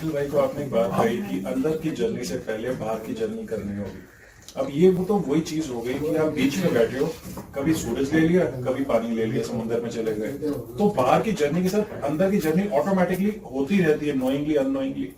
निखिल भाई को आपने एक बात कही कि अंदर की जर्नी से पहले बाहर की जर्नी करनी होगी। अब ये वो तो वही चीज हो गई कि आप बीच में बैठे हो, कभी सूरज ले लिया, कभी पानी ले लिया, समुद्र में चले गए। तो बाहर की जर्नी के साथ अंदर की जर्नी ऑटोमेटिकली होती रहती है, नोइंगली अननोइंगली।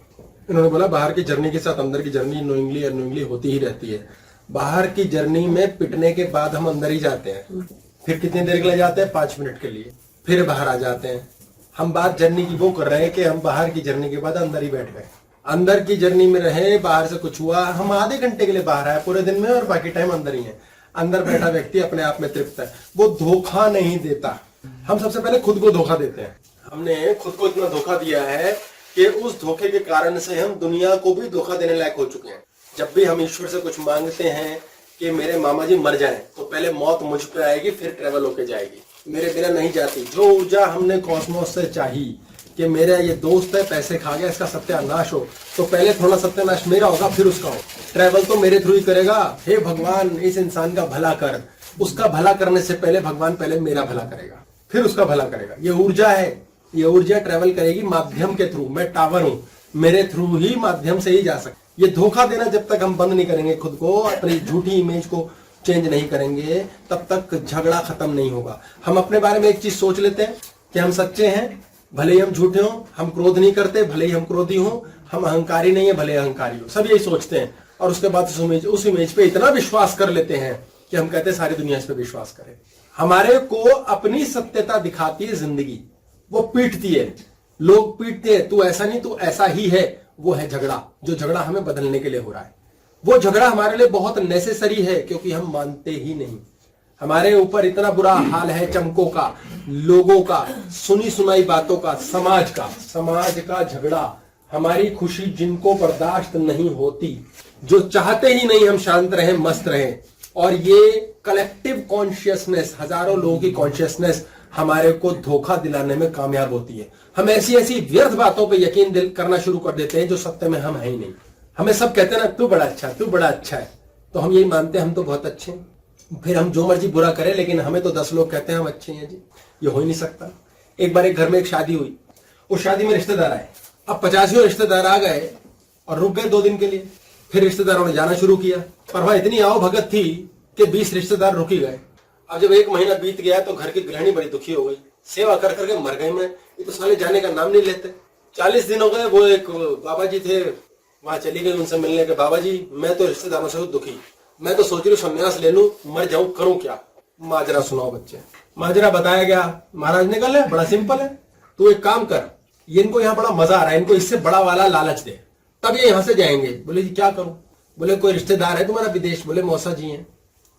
इन्होंने बोला बाहर की जर्नी के साथ अंदर की जर्नी नोइंगली अननोइंगली होती ही रहती है। बाहर की जर्नी में पिटने के बाद हम अंदर ही जाते हैं, फिर कितनी देर के लिए जाते हैं? 5 मिनट के लिए, फिर बाहर आ जाते हैं। हम बात जर्नी की वो कर रहे हैं कि हम बाहर की जर्नी के बाद अंदर ही बैठ गए, अंदर की जर्नी में रहे, बाहर से कुछ हुआ, हम आधे घंटे के लिए बाहर आए पूरे दिन में और बाकी टाइम अंदर ही है। अंदर बैठा व्यक्ति अपने आप में तृप्त है, वो धोखा नहीं देता। हम सबसे पहले खुद को धोखा देते हैं। हमने खुद को इतना धोखा दिया है कि उस धोखे के कारण से हम दुनिया को भी धोखा देने लायक हो चुके हैं। जब भी हम ईश्वर से कुछ मांगते हैं कि मेरे मामा जी मर जाएं, तो पहले मौत मुझ पे आएगी, फिर ट्रेवल होके जाएगी, मेरे बिना नहीं जाती। जो ऊर्जा हमने कॉस्मोस से चाही कि मेरा ये दोस्त है पैसे खा गया, इसका सत्यानाश हो, तो पहले थोड़ा सत्यानाश मेरा होगा, फिर उसका हो। ट्रेवल तो मेरे थ्रू ही करेगा। हे भगवान, इस इंसान का भला कर। उसका भला करने से पहले भगवान पहले मेरा भला करेगा, फिर उसका भला करेगा। ये ऊर्जा है, ये ऊर्जा ट्रेवल करेगी माध्यम के थ्रू। मैं टावर हूं, मेरे थ्रू ही माध्यम से ही जा सकते। ये धोखा देना जब तक हम बंद नहीं करेंगे, खुद को अपनी झूठी इमेज को चेंज नहीं करेंगे, तब तक झगड़ा खत्म नहीं होगा। हम अपने बारे में एक चीज सोच लेते हैं कि हम सच्चे हैं, भले ही हम झूठे हों, हम क्रोध नहीं करते भले ही हम क्रोधी हों, हम अहंकारी नहीं है भले ही अहंकारी हो, सब यही सोचते हैं। और उसके बाद उस इमेज पे इतना विश्वास कर लेते हैं कि हम कहते हैं सारी दुनिया इस पे विश्वास करे। हमारे को अपनी सत्यता दिखाती है जिंदगी, वो पीटती है, लोग पीटते हैं, तू ऐसा नहीं तू ऐसा ही है। वो है झगड़ा, जो झगड़ा हमें बदलने के लिए हो रहा है। वो झगड़ा हमारे लिए बहुत नेसेसरी है, क्योंकि हम मानते ही नहीं। हमारे ऊपर इतना बुरा हाल है चमकों का, लोगों का, सुनी सुनाई बातों का, समाज का झगड़ा। हमारी खुशी जिनको बर्दाश्त नहीं होती, जो चाहते ही नहीं हम शांत रहें, मस्त रहें, और ये कलेक्टिव कॉन्शियसनेस, हजारों लोगों की कॉन्शियसनेस हमारे को धोखा दिलाने में कामयाब होती है। हम ऐसी ऐसी व्यर्थ बातों पे यकीन करना शुरू कर देते हैं जो सत्य में हम है ही नहीं। हमें सब कहते हैं ना, तू बड़ा अच्छा है, तू बड़ा अच्छा है, तो हम यही मानते हैं हम तो बहुत अच्छे हैं। फिर हम जो मर्जी बुरा करें, लेकिन हमें तो 10 लोग कहते हैं हम अच्छे हैं जी। ये हो ही नहीं सकता। एक बार एक घर में एक शादी हुई, उस शादी में रिश्तेदार आए। अब 50 रिश्तेदार आ गए और रुक गए 2 दिन के लिए। फिर रिश्तेदारों ने जाना शुरू किया, पर वहां इतनी आओ भगत थी कि 20 रिश्तेदार रुक ही गए। अब जब 1 महीना बीत गया तो घर की गृहिणी बड़ी दुखी हो गई, सेवा कर करके मर गई। मैं ये तो साले जाने का नाम नहीं लेते। 40 दिन हो गए। वो एक बाबा जी थे, वहां चली गई उनसे मिलने के। बाबा जी, मैं तो रिश्तेदारों से दुखी, मैं तो सोच रही हूँ संन्यास ले लूं, मर जाऊं, करूं क्या? माजरा सुनाओ बच्चे। माजरा बताया गया। महाराज ने कहा बड़ा सिंपल है, तू एक काम कर, ये इनको यहाँ बड़ा मजा आ रहा है, इनको इससे बड़ा वाला लालच दे, तब ये यहाँ से जाएंगे। बोले जी क्या करूं? बोले कोई रिश्तेदार है तुम्हारा विदेश? बोले मौसा जी हैं।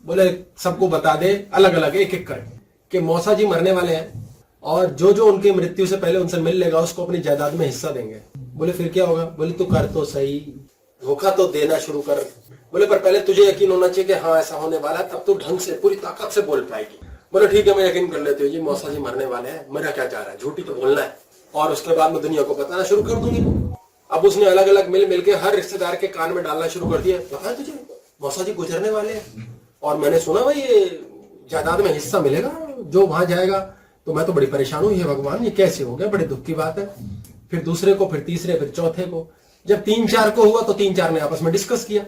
बोले सबको बता दे अलग अलग एक एक करके कि मौसा जी मरने वाले हैं, और जो जो उनकी मृत्यु से पहले उनसे मिल लेगा उसको अपनी जायदाद में हिस्सा देंगे। बोले फिर क्या होगा? बोले तू कर तो सही, धोखा तो देना शुरू कर। बोले पर पहले तुझे यकीन होना चाहिए कि हाँ ऐसा होने वाला है, तब तू ढंग से पूरी ताकत से बोल पाएगी। बोले ठीक है, मैं यकीन कर लेती हूँ जी, मौसा जी मरने वाले हैं, मेरा क्या चाह रहा है, झूठी तो बोलना है, और उसके बाद मैं दुनिया को बताना शुरू कर दूंगी। अब उसने अलग अलग मिल के हर रिश्तेदार के कान में डालना शुरू कर दिया, पता है तुझे मौसा जी गुजरने वाले हैं, और मैंने सुना भाई ये जायदाद में हिस्सा मिलेगा जो वहां जाएगा। तो मैं तो बड़ी परेशान हूँ, ये भगवान ये कैसे हो गया, बड़े दुख की बात है। फिर दूसरे को, फिर तीसरे, फिर चौथे को। जब 3-4 को हुआ तो 3-4 ने आपस में डिस्कस किया।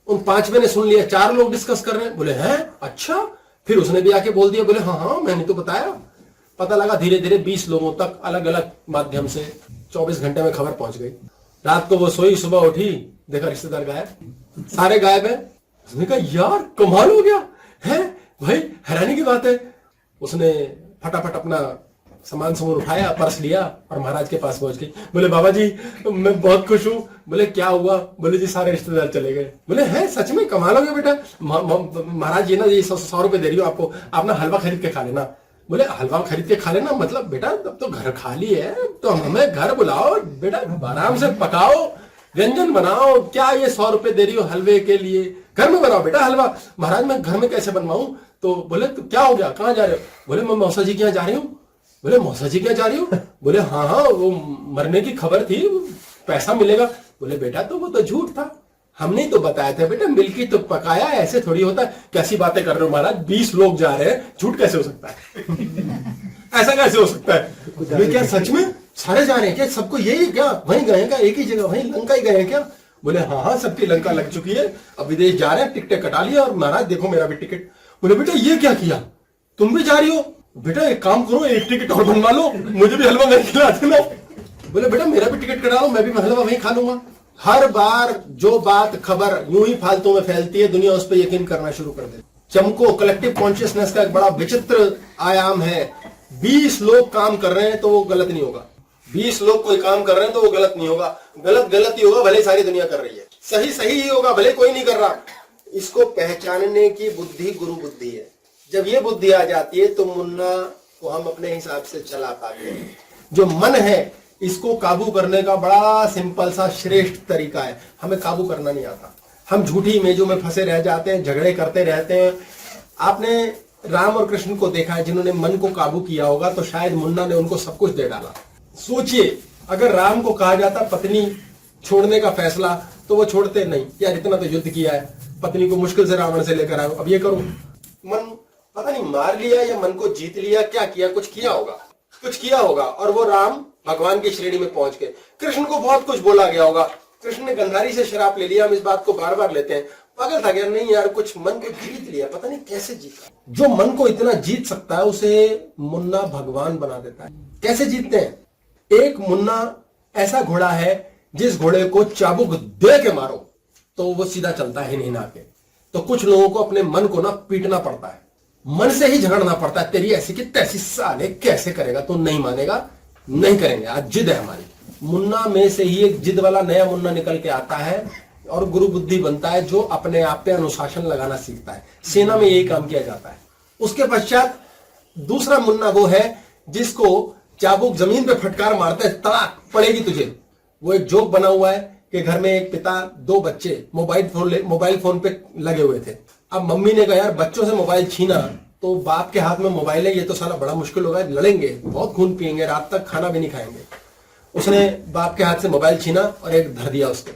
उन 5वें ने सुन लिया, 4 लोग डिस्कस कर रहे हैं। बोले हैं अच्छा? फिर उसने भी आके बोल दिया। बोले हाँ मैंने तो बताया। पता लगा धीरे धीरे 20 लोगों तक अलग अलग माध्यम से 24 घंटे में खबर पहुंच गई। रात को वो सोई, सुबह उठी, देखा रिश्तेदार गायब, सारे गायब है। उसने कहा यार कमाल हो गया है भाई, हैरानी की बात है। उसने फटाफट अपना सामान उठाया, पर्स लिया और महाराज के पास पहुंच गई। बोले बाबा जी मैं बहुत खुश हूँ। बोले क्या हुआ? बोले जी सारे रिश्तेदार चले गए। बोले है सच में? कमाल हो गया बेटा। महाराज ये ना ये 100 रुपए दे रही हो आपको, आप ना हलवा खरीद के खा लेना। बोले हलवा खरीद के खा लेना मतलब? बेटा तब तो घर खाली है, तो हमें घर बुलाओ बेटा, आराम से पकाओ, व्यंजन बनाओ। क्या ये 100 रुपए दे रही हो हलवे के लिए? घर में बनाओ बेटा हलवा। महाराज मैं घर में कैसे बनवाऊं? तो बोले तो क्या हो गया, कहाँ जा रहे हो? बोले मैं मौसा जी के यहाँ जा रही हूँ। बोले मौसा जी क्या जा रही हो? बोले हाँ वो मरने की खबर थी, पैसा मिलेगा। बोले बेटा तो वो तो झूठ था, हमने तो बताया था बेटा मिल्की तो पकाया, ऐसे थोड़ी होता है। कैसी बातें कर रहे हो महाराज, 20 लोग जा रहे हैं, झूठ कैसे हो सकता है? ऐसा कैसे हो सकता है? ये क्या सच में सारे जा रहे हैं क्या? सबको यही क्या वहीं गए क्या? एक ही जगह वहीं लंका ही गए हैं क्या? बोले हाँ हाँ सबकी लंका लग चुकी है, अब विदेश जा रहे हैं, टिकटें कटा लिया और महाराज देखो मेरा भी टिकट। बोले बेटा ये क्या किया, तुम भी जा रही हो? बेटा एक काम करो, एक टिकट और बनवा लो, मुझे भी हलवा नहीं खिला देना। बोले बेटा मेरा भी टिकट कटा लो, मैं भी हलवा वहीं खा लूंगा। हर बार जो बात खबर यूं ही फालतू में फैलती है, दुनिया उस पर यकीन करना शुरू कर देती। चमको कलेक्टिव कॉन्शियसनेस का एक बड़ा विचित्र आयाम है। 20 लोग काम कर रहे हैं तो वो गलत नहीं होगा, 20 लोग कोई काम कर रहे हैं तो वो गलत नहीं होगा, गलत गलत ही होगा भले सारी दुनिया कर रही है, सही सही ही होगा भले कोई नहीं कर रहा। इसको पहचानने की बुद्धि गुरु बुद्धि है। जब ये बुद्धि आ जाती है तो मुन्ना को हम अपने हिसाब से चला पाते हैं। जो मन है इसको काबू करने का बड़ा सिंपल सा श्रेष्ठ तरीका है। हमें काबू करना नहीं आता, हम झूठी इमेजों में फंसे रह जाते हैं, झगड़े करते रहते हैं। आपने राम और कृष्ण को देखा है, जिन्होंने मन को काबू किया होगा तो शायद मुन्ना ने उनको सब कुछ दे डाला। सोचिए अगर राम को कहा जाता पत्नी छोड़ने का फैसला तो वो छोड़ते नहीं, यार इतना तो युद्ध किया है, पत्नी को मुश्किल से रावण से लेकर आयो, अब ये करो। मन पता नहीं मार लिया या मन को जीत लिया, क्या किया, कुछ किया होगा, कुछ किया होगा और वो राम भगवान की श्रेणी में पहुंच गए। कृष्ण को बहुत कुछ बोला गया होगा, कृष्ण ने गंधारी से शराब ले लिया, हम इस बात को बार बार लेते हैं, पागल था क्या? नहीं यार, कुछ मन को जीत लिया, पता नहीं कैसे जीता। जो मन को इतना जीत सकता है उसे मुन्ना भगवान बना देता है। कैसे जीतते हैं? एक मुन्ना ऐसा घोड़ा है जिस घोड़े को चाबुक दे के मारो तो वो सीधा चलता है नहीं ना के। तो कुछ लोगों को अपने मन को ना पीटना पड़ता है, मन से ही झगड़ना पड़ता है। तेरी ऐसी की तैसी, साले कैसे करेगा, तो नहीं मानेगा, नहीं करेंगे, आज जिद है हमारी। मुन्ना में से ही एक जिद वाला नया मुन्ना निकल के आता है और गुरु बुद्धि बनता है, जो अपने आप पे अनुशासन लगाना सीखता है। सेना में यही काम किया जाता है। उसके पश्चात दूसरा मुन्ना वो है जिसको चाबुक जमीन पे फटकार मारते हैं, तड़ाक पड़ेगी तुझे। वो एक जोक बना हुआ है कि घर में एक पिता, 2 बच्चे मोबाइल फोन पे लगे हुए थे। अब मम्मी ने कहा यार बच्चों से मोबाइल छीना, तो बाप के हाथ में मोबाइल है, ये तो साला बड़ा मुश्किल होगा, लड़ेंगे, बहुत खून पिएंगे, रात तक खाना भी नहीं खाएंगे। उसने बाप के हाथ से मोबाइल छीना और एक धर दिया उसको।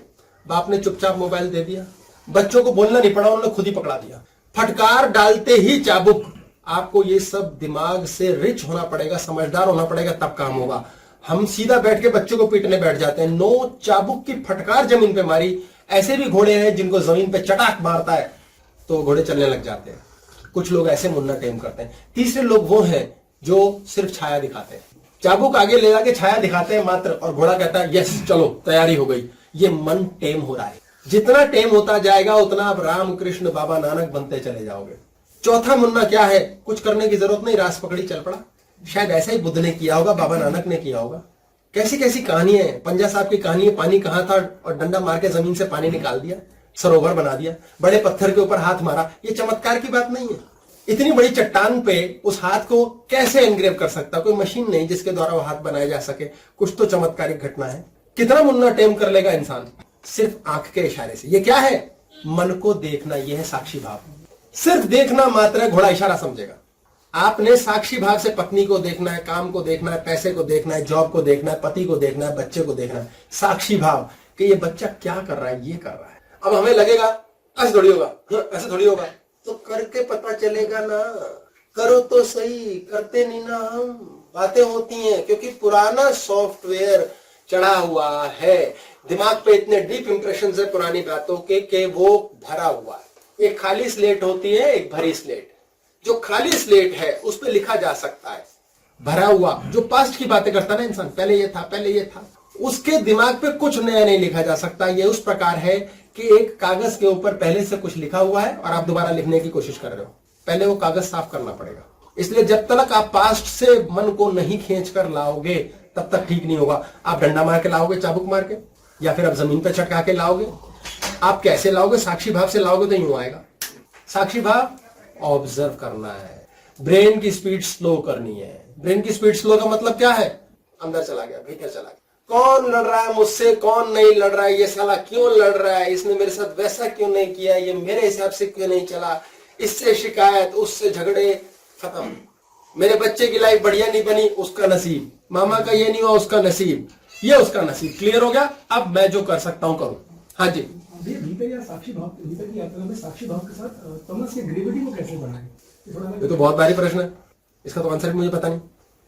बाप ने चुपचाप मोबाइल दे दिया, बच्चों को बोलना नहीं पड़ा, उन्होंने खुद ही पकड़ा दिया। फटकार डालते ही चाबुक। आपको ये सब दिमाग से रिच होना पड़ेगा, समझदार होना पड़ेगा, तब काम होगा। हम सीधा बैठ के बच्चों को पीटने बैठ जाते हैं। नो, चाबुक की फटकार जमीन पे मारी। ऐसे भी घोड़े हैं जिनको जमीन पे चटाक मारता है तो घोड़े चलने लग जाते हैं। कुछ लोग ऐसे मुन्ना टेम करते हैं। तीसरे लोग वो हैं जो सिर्फ छाया दिखाते हैं, चाबुक आगे ले जाके छाया दिखाते हैं मात्र, और घोड़ा कहता है यस चलो तैयारी हो गई। ये मन टेम हो रहा है। जितना टेम होता जाएगा उतना आप राम कृष्ण बाबा नानक बनते चले जाओगे। चौथा मुन्ना क्या है? कुछ करने की जरूरत नहीं, रास पकड़ी चल पड़ा। शायद ऐसा ही बुद्ध ने किया होगा, बाबा नानक ने किया होगा। कैसी कैसी कहानियां हैं। पंजा साहब की कहानी है, पानी कहां था और डंडा मार के जमीन से पानी निकाल दिया, सरोवर बना दिया, बड़े पत्थर के ऊपर हाथ मारा। ये चमत्कार की बात नहीं है। इतनी बड़ी चट्टान पे उस हाथ को कैसे एनग्रेव कर सकता? कोई मशीन नहीं जिसके द्वारा वो हाथ बनाया जा सके। कुछ तो चमत्कारिक घटना है। कितना मुन्ना टेम कर लेगा इंसान सिर्फ आंख के इशारे से। ये क्या है? मन को देखना। यह है साक्षी भाव। सिर्फ देखना मात्र है, घोड़ा इशारा समझेगा। आपने साक्षी भाव से पत्नी को देखना है, काम को देखना है, पैसे को देखना है, जॉब को देखना है, पति को देखना है, बच्चे को देखना है। साक्षी भाव कि ये बच्चा क्या कर रहा है, ये कर रहा है। अब हमें लगेगा ऐसे थोड़ी होगा, ऐसे थोड़ी होगा, तो करके पता चलेगा ना। करो तो सही, करते नहीं ना हम। बातें होती हैं क्योंकि पुराना सॉफ्टवेयर चढ़ा हुआ है दिमाग पे। इतने डीप इंप्रेशन है पुरानी बातों के वो भरा हुआ है। एक खाली स्लेट होती है, एक भरी स्लेट। जो खाली स्लेट है उस पर लिखा जा सकता है, भरा हुआ जो पास्ट की बातें करता ना इंसान, पहले ये था, पहले ये था, उसके दिमाग पे कुछ नया नहीं लिखा जा सकता। ये उस प्रकार है कि एक कागज के ऊपर पहले से कुछ लिखा हुआ है और आप दोबारा लिखने की कोशिश कर रहे हो। पहले वो कागज साफ करना पड़ेगा। इसलिए जब तक आप पास्ट से मन को नहीं खींच कर लाओगे तब तक ठीक नहीं होगा। आप डंडा मार के लाओगे, चाबुक मार के, या फिर आप जमीन पर चटका के लाओगे। आप कैसे लाओगे? साक्षी भाव से लाओगे तो यूं आएगा। साक्षी भाव ऑब्जर्व करना है, ब्रेन की स्पीड स्लो करनी है। ब्रेन की स्पीड स्लो का मतलब क्या है? अंदर चला गया, भीतर चला गया। कौन लड़ रहा है मुझसे, कौन नहीं लड़ रहा है, ये साला क्यों लड़ रहा है, इसने मेरे साथ वैसा क्यों नहीं किया, ये मेरे हिसाब से क्यों नहीं चला, इससे शिकायत, उससे झगड़े, खत्म। मेरे बच्चे की लाइफ बढ़िया नहीं बनी, उसका नसीब। मामा का ये नहीं हुआ, उसका नसीब। ये उसका नसीब। क्लियर हो गया? अब मैं जो कर सकता हूं करूं। हाँ जी। भीतर या साक्षी भाव, भीतर की यात्रा में साक्षी भाव के साथ तमस की ग्रेविटी को कैसे बढ़ाएं? ये तो बहुत भारी प्रश्न है, इसका तो आंसर मुझे पता नहीं।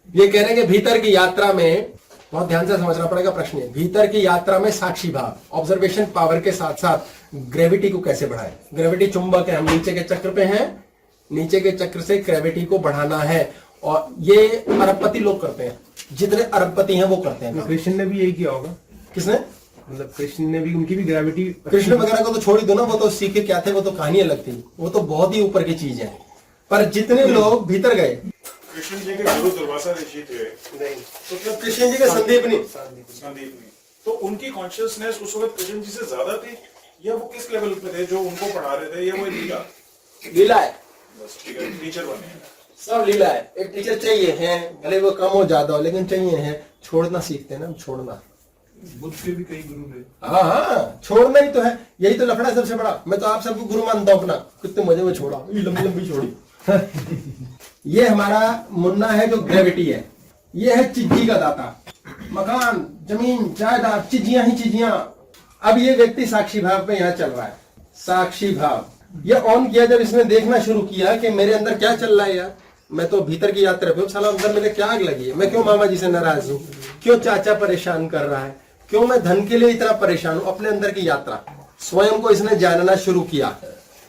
ये कह रहे हैं कि भीतर की यात्रा में, बहुत ध्यान से समझना पड़ेगा प्रश्न है, भीतर की यात्रा में साक्षी भाव ऑब्जर्वेशन पावर के साथ साथ ग्रेविटी को कैसे बढ़ाएं। ग्रेविटी चुंबक है, हम नीचे के चक्र पे हैं, नीचे के चक्र से ग्रेविटी को बढ़ाना है, और ये अरबपति लोग करते हैं, जितने अरबपति हैं वो करते हैं। कृष्ण ने भी यही किया होगा। किसने? मतलब कृष्ण ने भी, उनकी भी ग्रेविटी। कृष्ण वगैरह को तो छोड़ ही दो ना, वो तो सीखे क्या थे, वो तो कहानी अलग थी, वो तो बहुत ही ऊपर की चीज है। पर जितने लोग भीतर गए, कृष्ण जी के गुरु दुर्वासा ऋषि थे, नहीं, तो क्या कृष्ण जी के संदीपनी, संदीपनी, तो उनकी कॉन्शियसनेस उस वक्त कृष्ण जी से ज्यादा थी, या वो किस लेवल पे थे जो उनको पढ़ा रहे थे, या वो लीला? लीला है, बस ठीक है, टीचर बने हैं। सब लीला है। एक टीचर चाहिए है, भले वो कम हो ज्यादा हो, लेकिन चाहिए है। छोड़ना सीखते हैं ना, छोड़ना। बुद्ध के भी कई गुरु थे। हाँ हाँ, छोड़ना ही तो है, यही तो लफड़ा है सबसे बड़ा। मैं तो आप सबको गुरु मानता हूँ अपना, कितने मजे में छोड़ा, लंबी लंबी छोड़ी। ये हमारा मुन्ना है जो ग्रेविटी है, ये है चिज्जी का दाता, मकान, जमीन, जायदाद, चिज्जियां ही चिज्जियां। अब ये व्यक्ति साक्षी भाव पे यहाँ चल रहा है। साक्षी भाव ये ऑन किया जब इसने देखना शुरू किया कि मेरे अंदर क्या चल रहा है यार, मैं तो भीतर की यात्रा पे हूं, साला अंदर मेरे क्या आग लगी है, मैं क्यों मामा जी से नाराज हूं, क्यों चाचा परेशान कर रहा है, क्यों मैं धन के लिए इतना परेशान हूं। अपने अंदर की यात्रा, स्वयं को इसने जानना शुरू किया।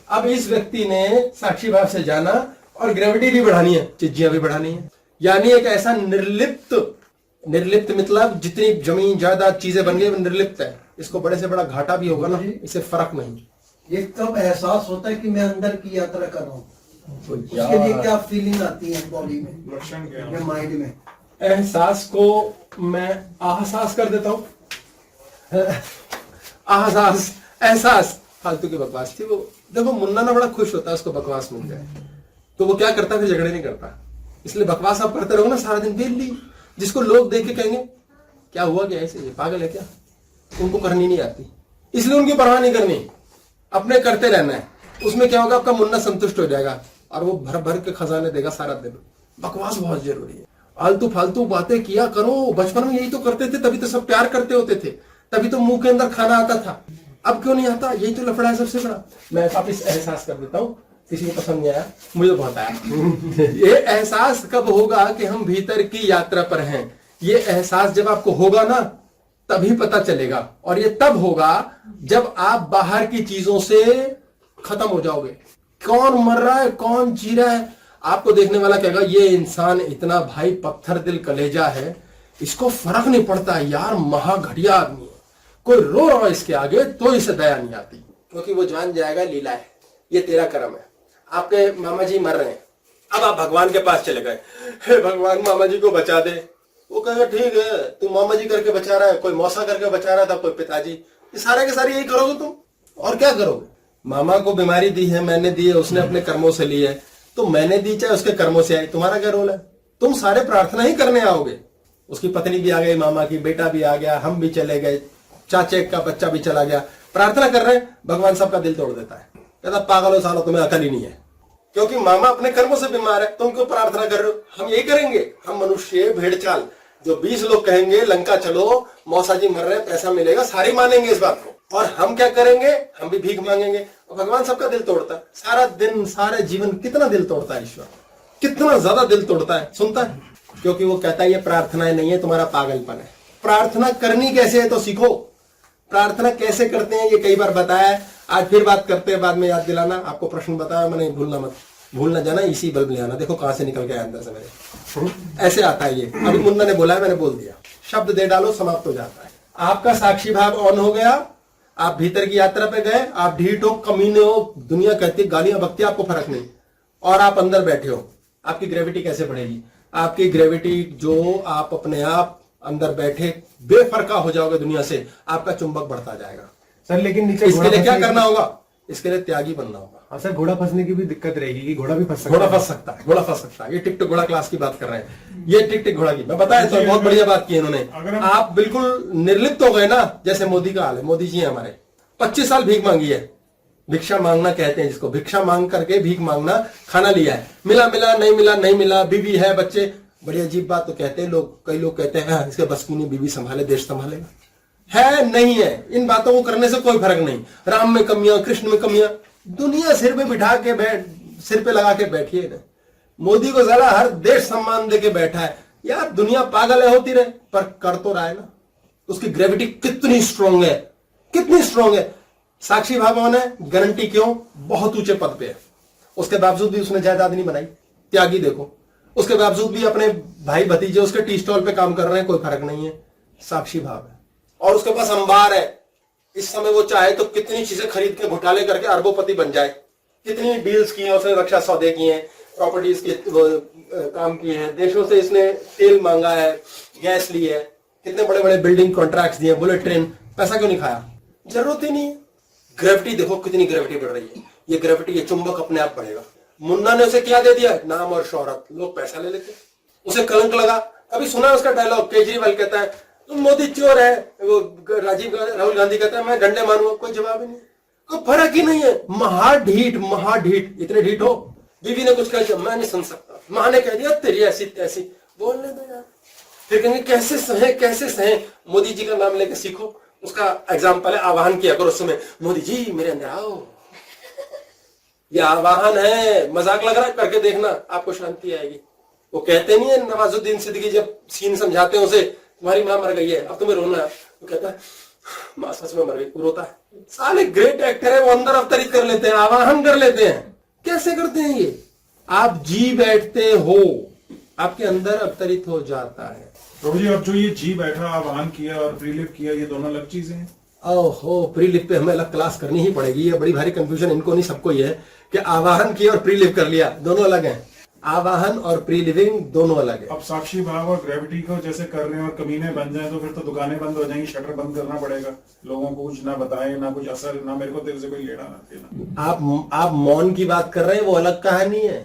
अब इस व्यक्ति ने साक्षी भाव से जाना, और ग्रेविटी भी बढ़ानी है, चिज्जियां भी बढ़ानी है, यानी एक ऐसा निर्लिप्त मतलब जितनी जमीन जायदाद चीजें बन गई वो निर्लिप्त है। इसको बड़े से बड़ा घाटा भी होगा ना, इससे फर्क नहीं। ये कब एहसास होता है कि मैं अंदर की यात्रा कर रहा हूँ? तो उसके लिए क्या फीलिंग आती है बॉडी में लक्षण क्या है? या माइंड में? एहसास को मैं आहसास कर देता हूं। आहसास, एहसास फालतू की बकवास थी वो। देखो मुन्ना ना बड़ा खुश होता है उसको बकवास मिल जाए, तो वो क्या करता है, फिर झगड़े नहीं करता। इसलिए बकवास आप करते रहो ना सारा दिन, बेली, जिसको लोग देख के कहेंगे क्या हुआ, क्या ऐसे, ये पागल है क्या, उनको करनी नहीं आती, इसलिए उनकी परवाह नहीं करनी, अपने करते रहना है। उसमें क्या होगा, आपका मुन्ना संतुष्ट हो जाएगा और वो भर भर के खजाने देगा सारा दिन। बकवास बहुत जरूरी है, आलतू फालतू बातें किया करो। बचपन में यही तो करते थे, तभी तो सब प्यार करते होते थे, तभी तो मुंह के अंदर खाना आता था। अब क्यों नहीं आता, यही तो लफड़ा है सबसे बड़ा। मैं वापिस एहसास कर देता हूँ, किसी को पसंद नहीं आया, मुझे तो बहुत आया। ये एहसास कब होगा कि हम भीतर की यात्रा पर हैं। ये एहसास जब आपको होगा ना, तभी पता चलेगा। और ये तब होगा जब आप बाहर की चीजों से खत्म हो जाओगे। कौन मर रहा है, कौन जी रहा है, आपको देखने वाला कहेगा ये इंसान इतना भाई पत्थर दिल कलेजा है, इसको फर्क नहीं पड़ता यार, महा घटिया आदमी है। कोई रो रहा है इसके आगे तो इसे दया नहीं आती, क्योंकि वो जान जाएगा लीला है, ये तेरा कर्म है। आपके मामा जी मर रहे हैं, अब आप भगवान के पास चले गए, हे भगवान मामा जी को बचा दे। वो कहेगा ठीक है, तू मामा जी करके बचा रहा है, कोई मौसा करके बचा रहा था, कोई पिताजी, ये सारे के सारे यही करोगे तुम, और क्या करोगे। मामा को बीमारी दी है, मैंने दी है, उसने अपने कर्मों से ली है, तो मैंने दी चाहे उसके कर्मों से आई, तुम्हारा क्या रोल है। तुम सारे प्रार्थना ही करने आओगे। उसकी पत्नी भी आ गई, मामा की बेटा भी आ गया, हम भी चले गए, चाचे का बच्चा भी चला गया, प्रार्थना कर रहे हैं, भगवान सबका दिल तोड़ देता है, कहता पागल हो सालो, तुम्हें अकल ही नहीं है, क्योंकि मामा अपने कर्मों से बीमार है, तुम क्यों प्रार्थना कर रहे हो। हम यही करेंगे, हम मनुष्य भेड़ चाल, जो 20 लोग कहेंगे लंका चलो, मौसा जी मर रहे हैं, पैसा मिलेगा, सारे मानेंगे इस बात को, और हम क्या करेंगे, हम भी भीख मांगेंगे। और भगवान सबका दिल तोड़ता है, सारा दिन सारे जीवन कितना दिल तोड़ता है ईश्वर, कितना ज्यादा दिल तोड़ता है, सुनता है, क्योंकि वो कहता है ये प्रार्थनाएं नहीं है, तुम्हारा पागलपन है। प्रार्थना करनी कैसे है तो सीखो, प्रार्थना कैसे करते हैं ये कई बार बताया है, आज फिर बात करते हैं, बाद में याद दिलाना। आपको प्रश्न बताया मैंने, भूलना जाना, इसी बल्ब ले आना, देखो कहां से निकल गया अंदर से मेरे, ऐसे आता है ये। अभी मुन्ना ने बोला है, मैंने बोल दिया, शब्द दे डालो, समाप्त हो जाता है। आपका साक्षी भाव ऑन हो गया, आप भीतर की यात्रा पे गए, आप ढीठ हो, कमीने हो, दुनिया कहती है गालियां बकती है, आपको फर्क नहीं, और आप अंदर बैठे हो, आपकी ग्रेविटी कैसे बढ़ेगी। आपकी ग्रेविटी जो आप अपने आप अंदर बैठे बेफरका हो जाओगे दुनिया से, आपका चुंबक बढ़ता जाएगा। सर लेकिन नीचे इसके लिए क्या करना होगा, इसके लिए त्यागी बनना होगा। हाँ सर, घोड़ा फंसने की भी दिक्कत रहेगी कि घोड़ा भी फंस सकता घोड़ा फंस सकता है, घोड़ा फंस सकता है। ये टिक टिक घोड़ा क्लास की बात कर रहे हैं, ये टिक टिक घोड़ा की मैं बताया तो बहुत बढ़िया बात की इन्होंने। आप बिल्कुल निर्लिप्त हो गए ना, जैसे मोदी का हाल है। मोदी जी हैं हमारे, 25 साल भीख मांगी है, भिक्षा मांगना कहते हैं जिसको, भिक्षा मांग करके भीख मांगना, खाना लिया है, मिला मिला नहीं मिला नहीं मिला, बीवी है बच्चे, बड़ी अजीब बात तो कहते हैं लोग, कई लोग कहते हैं इसके बस की नहीं, बीवी संभाले देश संभालेगा। है नहीं है, इन बातों को करने से कोई फर्क नहीं। राम में कमियां, कृष्ण में कमियां, दुनिया सिर पे बिठा के सिर पे लगा के बैठी है। मोदी को साला हर देश सम्मान दे के बैठा है। यार दुनिया पागल है, होती रहे, पर कर तो रहा है ना। उसकी ग्रेविटी कितनी स्ट्रांग है, कितनी स्ट्रांग है। साक्षी भावन है, गारंटी क्यों, बहुत ऊंचे पद पे है, उसके बावजूद भी उसने जायदाद नहीं बनाई। त्यागी देखो, उसके बावजूद भी अपने भाई भतीजे उसके टी स्टॉल पे काम कर रहे हैं, कोई फर्क नहीं है। साक्षी भाव है और उसके पास अंबार है। इस समय वो चाहे तो कितनी चीजें खरीद के घोटाले करके अरबोपति बन जाए। कितनी डील्स की हैं उसने, रक्षा सौदे किए हैं, प्रॉपर्टीज के काम किए हैं, देशों से इसने तेल मांगा है, गैस ली है, कितने बड़े बड़े बिल्डिंग कॉन्ट्रैक्ट्स दिए, बुलेट ट्रेन, पैसा क्यों नहीं खाया, जरूरत ही नहीं है। ग्रेविटी देखो कितनी ग्रेविटी बढ़ रही है। ये ग्रेविटी, ये चुंबक अपने आप बढ़ेगा। मुन्ना ने उसे क्या दे दिया, नाम और शोहरत, लोग पैसा ले लेते, उसे कलंक लगा। कभी सुना उसका डायलॉग, केजरीवाल कहता है मोदी चोर है, वो राहुल गांधी कहता है मैं डंडे मारूंगा, कोई जवाब ही नहीं, कोई फर्क ही नहीं है। महाढीठ, महाढीठ, इतने ढीठ हो। बीवी ने कुछ कह दिया, मैं नहीं सुन सकता, मां ने कह दिया तेरी ऐसी तैसी, बोलने दो यार। फिर कहेंगे कैसे सहे, कैसे सहे। मोदी जी का नाम लेके सीखो, उसका एग्जाम्पल है, आह्वान किया करो उस समय, मोदी जी मेरे अंदर आओ। ये आह्वान है, मजाक लग रहा है, करके देखना, आपको शांति आएगी। वो कहते नहीं है नवाजुद्दीन सिद्दीकी जब सीन समझाते हैं उसे, तुम्हारी मां मर गई है अब तुम्हें रोना है, वो कहता है मां सच में मर गई, वो रोता है। साले ग्रेट एक्टर है, वो अंदर अवतरित कर लेते हैं, आवाहन कर लेते हैं। कैसे करते हैं ये, आप जी बैठते हो, आपके अंदर अवतरित हो जाता है। प्रभु जी अब जो ये जी बैठा, आह्वान किया और प्रीलिप किया, ये दोनों अलग चीजें हैं। ओहो, प्रीलिप पे हमें अलग क्लास करनी ही पड़ेगी। ये बड़ी भारी कंफ्यूजन इनको नहीं, सबको ये है कि आवाहन किया और प्रीलिप कर लिया, दोनों अलग हैं। आवाहन और प्री लिविंग दोनों अलग है। अब साक्षी भाव और ग्रेविटी को जैसे कर रहे हैं और कमीने बन जाए तो फिर तो दुकानें बंद हो जाएंगी, शटर बंद करना पड़ेगा, लोगों को कुछ ना बताए, ना कुछ असर, ना मेरे को तेरे से कोई लेना ना देना। आप मौन की बात कर रहे हैं, वो अलग कहानी है।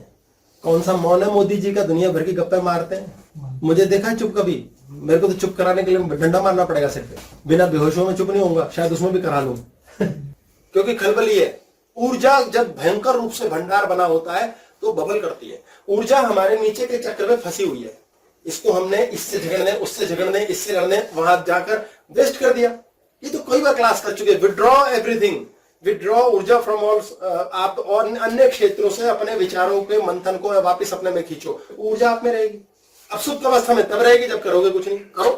कौन सा मौन है मोदी जी का, दुनिया भर की गप्पे मारते हैं। मुझे देखा है चुप कभी, मेरे को तो चुप कराने के लिए डंडा मारना पड़ेगा सिर पे, बिना बेहोशों में चुप नहीं होऊंगा, शायद उसमें भी करा लूं क्योंकि खलबली है। ऊर्जा जब भयंकर रूप से भंडार बना होता है तो बबल करती है। ऊर्जा हमारे नीचे के चक्र में फंसी हुई है, इसको हमने इससे झगड़ने, उससे झगड़ने, इससे लड़ने, वहां जाकर वेस्ट कर दिया। ये तो कई बार क्लास कर चुके। विड्रॉ एवरीथिंग, विड्रॉ ऊर्जा फ्रॉम ऑल, आप और अन्य क्षेत्रों से अपने विचारों के मंथन को वापस अपने में खींचो, ऊर्जा आप में रहेगी। अब सुप्त अवस्था में तब रहेगी जब करोगे कुछ नहीं। करो,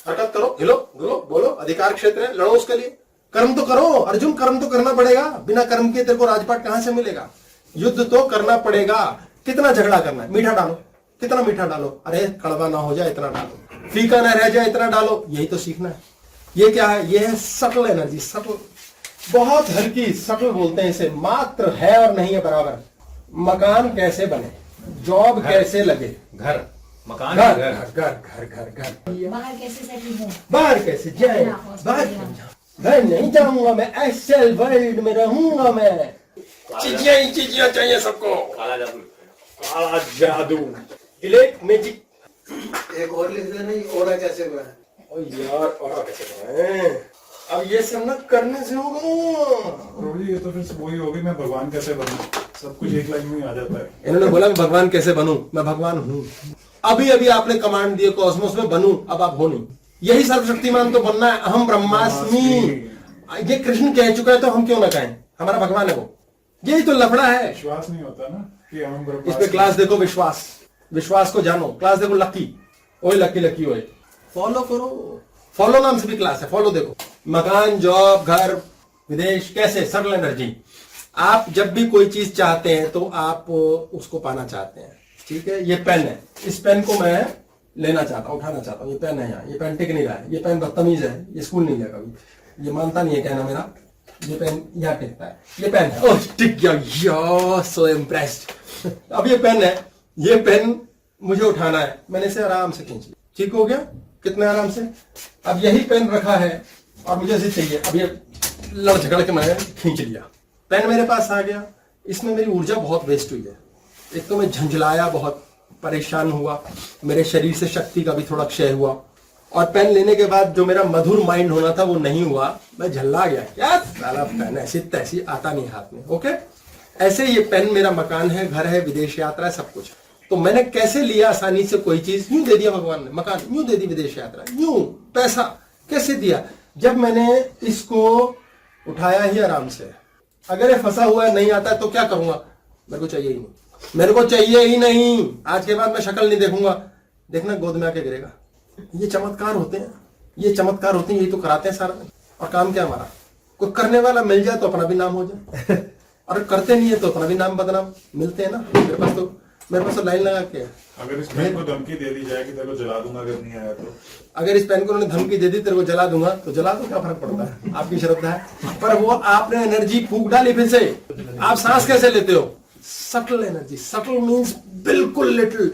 हरकत करो, हिलो डुलो, बोलो, अधिकार क्षेत्र है, लड़ो उसके लिए, कर्म तो करो अर्जुन, कर्म तो करना पड़ेगा। बिना कर्म के तेरे को राजपाट कहां से मिलेगा। युद्ध तो करना पड़ेगा। कितना झगड़ा करना है, मीठा डालो, कितना मीठा डालो, अरे कड़वा ना हो जाए इतना डालो, फीका ना रह जाए इतना डालो, यही तो सीखना है। ये क्या है, ये है सटल एनर्जी, सटल, बहुत हल्की, सटल बोलते हैं इसे, मात्र है और नहीं है बराबर। मकान कैसे बने, जॉब कैसे लगे, घर, मकान, घर घर, घर घर घर घर, बाहर कैसे सेटल हो, बाहर कैसे जाए, बाहर घर नहीं जाऊंगा मैं, ऐसे वर्ल्ड में रहूंगा मैं। चीजियां ही चीजियां चाहिए सबको, काला जादू, काला जादू, इलेक्ट मैजिक। एक और लिख देना, ये ओरा कैसे बना है। ओ यार, और कैसे बनाएं? अब ये सब न करने से होगा। प्रभु जी ये तो फिर वही होगी, मैं भगवान कैसे बनूं, सब कुछ एक लाइन में ही आ जाता है। इन्होंने बोला मैं भगवान कैसे बनूं, मैं भगवान हूं। अभी अभी आपने कमांड दिए कॉस्मोस में बनूं, अब आप हो नहीं। यही सर्वशक्तिमान तो बनना है, अहम ब्रह्मास्मि। ये कृष्ण कह चुका है तो हम क्यों ना कहें, हमारा भगवान है वो। यही तो लफड़ा है। विश्वास नहीं होता ना कि हम इस पे क्लास देखो, विश्वास, विश्वास को जानो। क्लास देखो लकी, ओए लकी लकी ओए, फॉलो करो। फॉलो नाम से भी क्लास है, फॉलो देखो। मकान, जॉब, घर, विदेश, कैसे, सरल एनर्जी। आप जब भी कोई चीज चाहते हैं तो आप उसको पाना चाहते हैं, ठीक है। ये पेन है, इस पेन को मैं लेना चाहता हूं, उठाना चाहता हूं। ये पेन है यहाँ, ये पेन टिक नहीं रहा है, ये पेन बदतमीज है, ये स्कूल नहीं गया कभी, ये मानता नहीं है कहना मेरा। ये पेन यहाँ टिकता है, ये पेन है, ओह टिक गया, यो सो इम्प्रेस्ड। अब ये पेन है, ये पेन मुझे उठाना है, मैंने इसे आराम से खींच लिया, ठीक हो गया, कितने आराम से। अब यही पेन रखा है और मुझे इसे चाहिए, अब ये लड़ झगड़ के मैंने खींच लिया, पेन मेरे पास आ गया। इसमें मेरी ऊर्जा बहुत वेस्ट हुई है। एक तो मैं झंझलाया, बहुत परेशान हुआ, मेरे शरीर से शक्ति का भी थोड़ा क्षय हुआ, और पेन लेने के बाद जो मेरा मधुर माइंड होना था वो नहीं हुआ, मैं झल्ला गया, क्या साला पेन ऐसी तैसी आता नहीं हाथ में। ओके, ऐसे ये पेन मेरा मकान है, घर है, विदेश यात्रा है, सब कुछ। तो मैंने कैसे लिया आसानी से कोई चीज, यूं दे दिया भगवान ने। मकान यूं दे दी, विदेश यात्रा यूं, पैसा कैसे दिया, जब मैंने इसको उठाया ही आराम से, अगर ये फंसा हुआ है नहीं आता है तो क्या करूंगा? मेरे को चाहिए ही नहीं, मेरे को चाहिए ही नहीं। आज के बाद मैं शक्ल नहीं देखूंगा, देखना गोद में आके गिरेगा। ये चमत्कार होते हैं, ये चमत्कार होते हैं, यही तो कराते हैं सारा दिन। और काम क्या हमारा? कोई करने वाला मिल जाए तो अपना भी नाम हो जाए और करते नहीं है तो अपना भी नाम बदनाम। मिलते हैं ना, मेरे पास तो लाइन लगा के। अगर इस पेन को धमकी दे दी जाए कि तेरे को जला दूंगा अगर नहीं आया तो? अगर इस पेन को उन्होंने धमकी दे दी तेरे को जला दूंगा, तो जला दो, क्या फर्क पड़ता है? आपकी श्रद्धा है। पर वो आपने एनर्जी फूंक डाली फिर से। आप सांस कैसे लेते हो? Subtle energy. सटल मीन्स बिल्कुल लिटिल,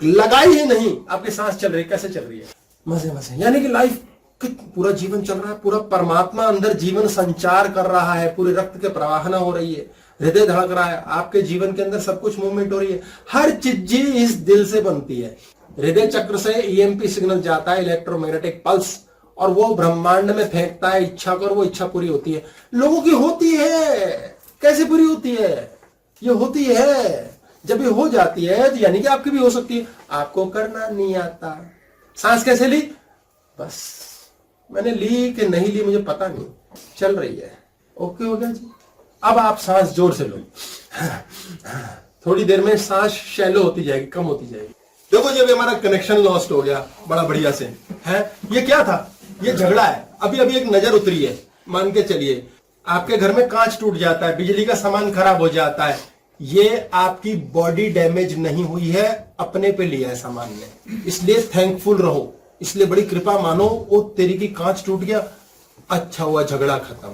लगाई ही नहीं, आपकी सांस चल रही है। कैसे चल रही है? मजे मजे। यानी कि लाइफ, पूरा जीवन चल रहा है, पूरा परमात्मा अंदर जीवन संचार कर रहा है, पूरे रक्त के प्रवाहना हो रही है, हृदय धड़क रहा है, आपके जीवन के अंदर सब कुछ मूवमेंट हो रही है। हर चीज इस दिल से बनती है। हृदय चक्र से ईएमपी सिग्नल जाता है, इलेक्ट्रोमैग्नेटिक पल्स, और वो ब्रह्मांड में फेंकता है इच्छा को, और वो इच्छा पूरी होती है। लोगों की होती है, कैसे पूरी होती है? ये होती है। जब ये हो जाती है तो यानी कि आपकी भी हो सकती है। आपको करना नहीं आता। सांस कैसे ली? बस मैंने ली कि नहीं ली मुझे पता नहीं, चल रही है। ओके हो गया जी। अब आप सांस जोर से लो। थोड़ी देर में सांस शैलो होती जाएगी, कम होती जाएगी। देखो जब हमारा कनेक्शन लॉस्ट हो गया बड़ा बढ़िया से है, ये क्या था? ये झगड़ा है। अभी अभी एक नजर उतरी है। मान के चलिए आपके घर में कांच टूट जाता है, बिजली का सामान खराब हो जाता है। ये आपकी बॉडी डैमेज नहीं हुई है, अपने पे लिया है सामान ने, इसलिए थैंकफुल रहो, इसलिए बड़ी कृपा मानो। वो तेरी की कांच टूट गया, अच्छा हुआ, झगड़ा खत्म।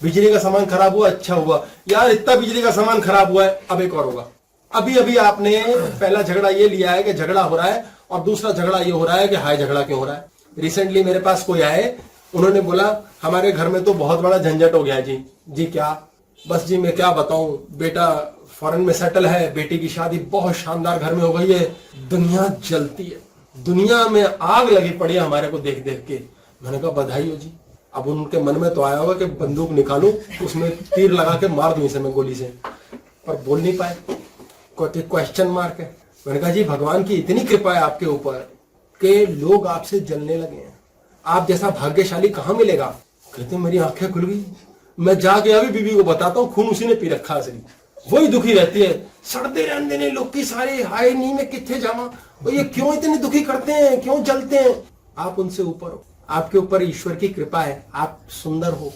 बिजली का सामान खराब हुआ, अच्छा हुआ यार, इतना बिजली का सामान खराब हुआ है, अब एक और होगा। अभी अभी आपने पहला झगड़ा ये लिया है कि झगड़ा हो रहा है, और दूसरा झगड़ा ये हो रहा है कि हाय झगड़ा क्यों हो रहा है। रिसेंटली मेरे पास कोई आए, उन्होंने बोला हमारे घर में तो बहुत बड़ा झंझट हो गया जी। जी क्या? बस जी मैं क्या बताऊं, बेटा फॉरेन में सेटल है, बेटी की शादी बहुत शानदार घर में हो गई है, दुनिया जलती है, दुनिया में आग लगी पड़ी है हमारे को देख देख के। मैंने कहा बधाई हो जी। अब उनके मन में तो आया होगा कि बंदूक निकालूं, उसमें तीर लगा के मार दूं इसे मैं गोली से, पर बोल नहीं पाए, कोई क्वेश्चन मार्क है। मैंने कहा जी भगवान की इतनी कृपा है आपके ऊपर कि लोग आपसे जलने लगे हैं, आप जैसा भाग्यशाली कहां मिलेगा। कहते मेरी आंखें खुल गई, मैं जाके अभी बीबी को बताता हूँ, खून उसी ने पी रखा असली, वही दुखी रहती है। सड़ते रहने देने लोग की सारे, हाय नहीं मैं कितने जावा, ये क्यों इतने दुखी करते हैं, क्यों जलते हैं? आप उनसे ऊपर हो, आपके ऊपर ईश्वर की कृपा है, आप सुंदर हो,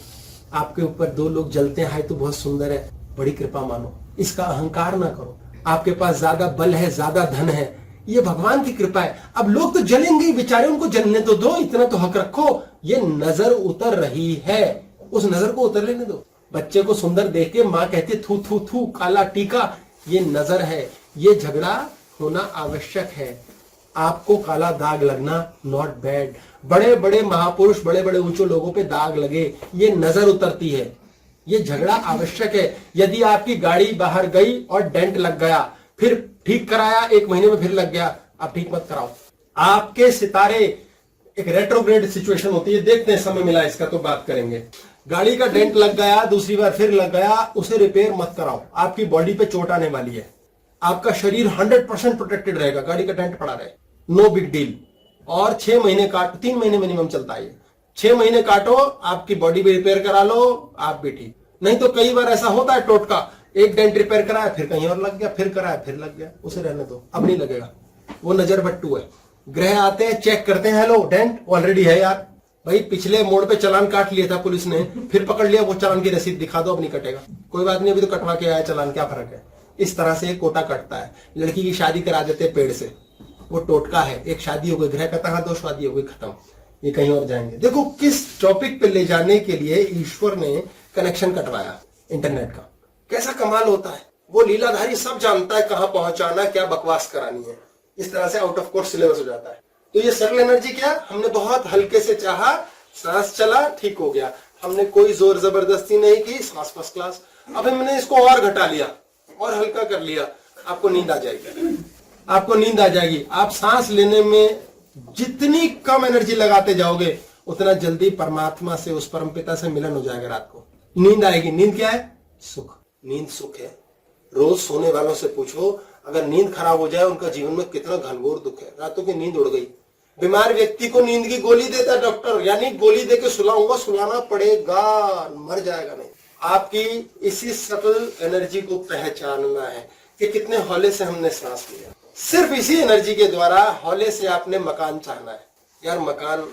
आपके ऊपर दो लोग जलते हैं, हाय तो बहुत सुंदर है, बड़ी कृपा मानो, इसका अहंकार ना करो। आपके पास ज्यादा बल है, ज्यादा धन है, ये भगवान की कृपा है। अब लोग तो जलेंगे बेचारे, उनको जलने तो दो, इतना तो हक रखो। ये नजर उतर रही है, उस नजर को उतर लेने दो। बच्चे को सुंदर देख के माँ कहती थू थू थू काला टीका, ये नजर है। ये झगड़ा होना आवश्यक है, आपको काला दाग लगना नॉट बैड। बड़े बड़े महापुरुष, बड़े बड़े ऊंचे लोगों पे दाग लगे, ये नजर उतरती है, ये झगड़ा आवश्यक है। यदि आपकी गाड़ी बाहर गई और डेंट लग गया, फिर ठीक कराया, 1 महीने में फिर लग गया, आप ठीक मत कराओ। आपके सितारे, एक रेट्रोग्रेड सिचुएशन होती है, देखते हैं समय मिला इसका तो बात करेंगे। गाड़ी का डेंट लग गया, दूसरी बार फिर लग गया, उसे रिपेयर मत कराओ, आपकी बॉडी पे चोट आने वाली है। आपका शरीर 100% प्रोटेक्टेड रहेगा, गाड़ी का डेंट पड़ा रहे, नो बिग डील। और 6 महीने काट, 3 महीने मिनिमम चलता है, 6 महीने काटो, आपकी बॉडी भी रिपेयर करा लो, आप भी ठीक। नहीं तो कई बार ऐसा होता है टोटका, एक डेंट रिपेयर कराया, फिर कहीं और लग गया, फिर कराया, फिर लग गया, उसे रहने दो, अब नहीं लगेगा। वो नजर बट्टू है। ग्रह आते हैं, चेक करते हैं, हेलो डेंट ऑलरेडी है यार, भाई पिछले मोड़ पे चालान काट लिया था पुलिस ने, फिर पकड़ लिया, वो चालान की रसीद दिखा दो, अब नहीं कटेगा, कोई बात नहीं, अभी तो कटवा के आया चालान, क्या फर्क है। इस तरह से कोटा कटता है। लड़की की शादी करा देते पेड़ से, वो टोटका है, एक शादी हो गई, ग्रह का तहा, 2 शादी हो गई, खत्म, ये कहीं और जाएंगे। देखो किस टॉपिक पे ले जाने के लिए ईश्वर ने कनेक्शन कटवाया इंटरनेट का, कैसा कमाल होता है। वो लीलाधारी सब जानता है कहां पहुंचाना है, क्या बकवास करानी है। इस तरह से आउट ऑफ कोर्स सिलेबस हो जाता है। तो ये सरल एनर्जी क्या, हमने बहुत हल्के से चाहा, सांस चला, ठीक हो गया, हमने कोई जोर जबरदस्ती नहीं की, सांस फर्स्ट क्लास। अब हमने इसको और घटा लिया और हल्का कर लिया, आपको नींद आ जाएगी, आपको नींद आ जाएगी। आप सांस लेने में जितनी कम एनर्जी लगाते जाओगे, उतना जल्दी परमात्मा से, उस परमपिता से मिलन हो जाएगा। रात को नींद आएगी। नींद क्या है? सुख। नींद सुख है। रोज सोने वालों से पूछो, अगर नींद खराब हो जाए, उनका जीवन में कितना घनघोर दुख है। रातों की नींद उड़ गई, बीमार व्यक्ति को नींद की गोली देता है डॉक्टर, यानी गोली देके सुलाऊंगा, सुलाना पड़ेगा, मर जाएगा नहीं। आपकी इसी सटल एनर्जी को पहचानना है कि कितने हौले से हमने सांस लिया। सिर्फ इसी एनर्जी के द्वारा हौले से आपने मकान चाहना है। यार मकान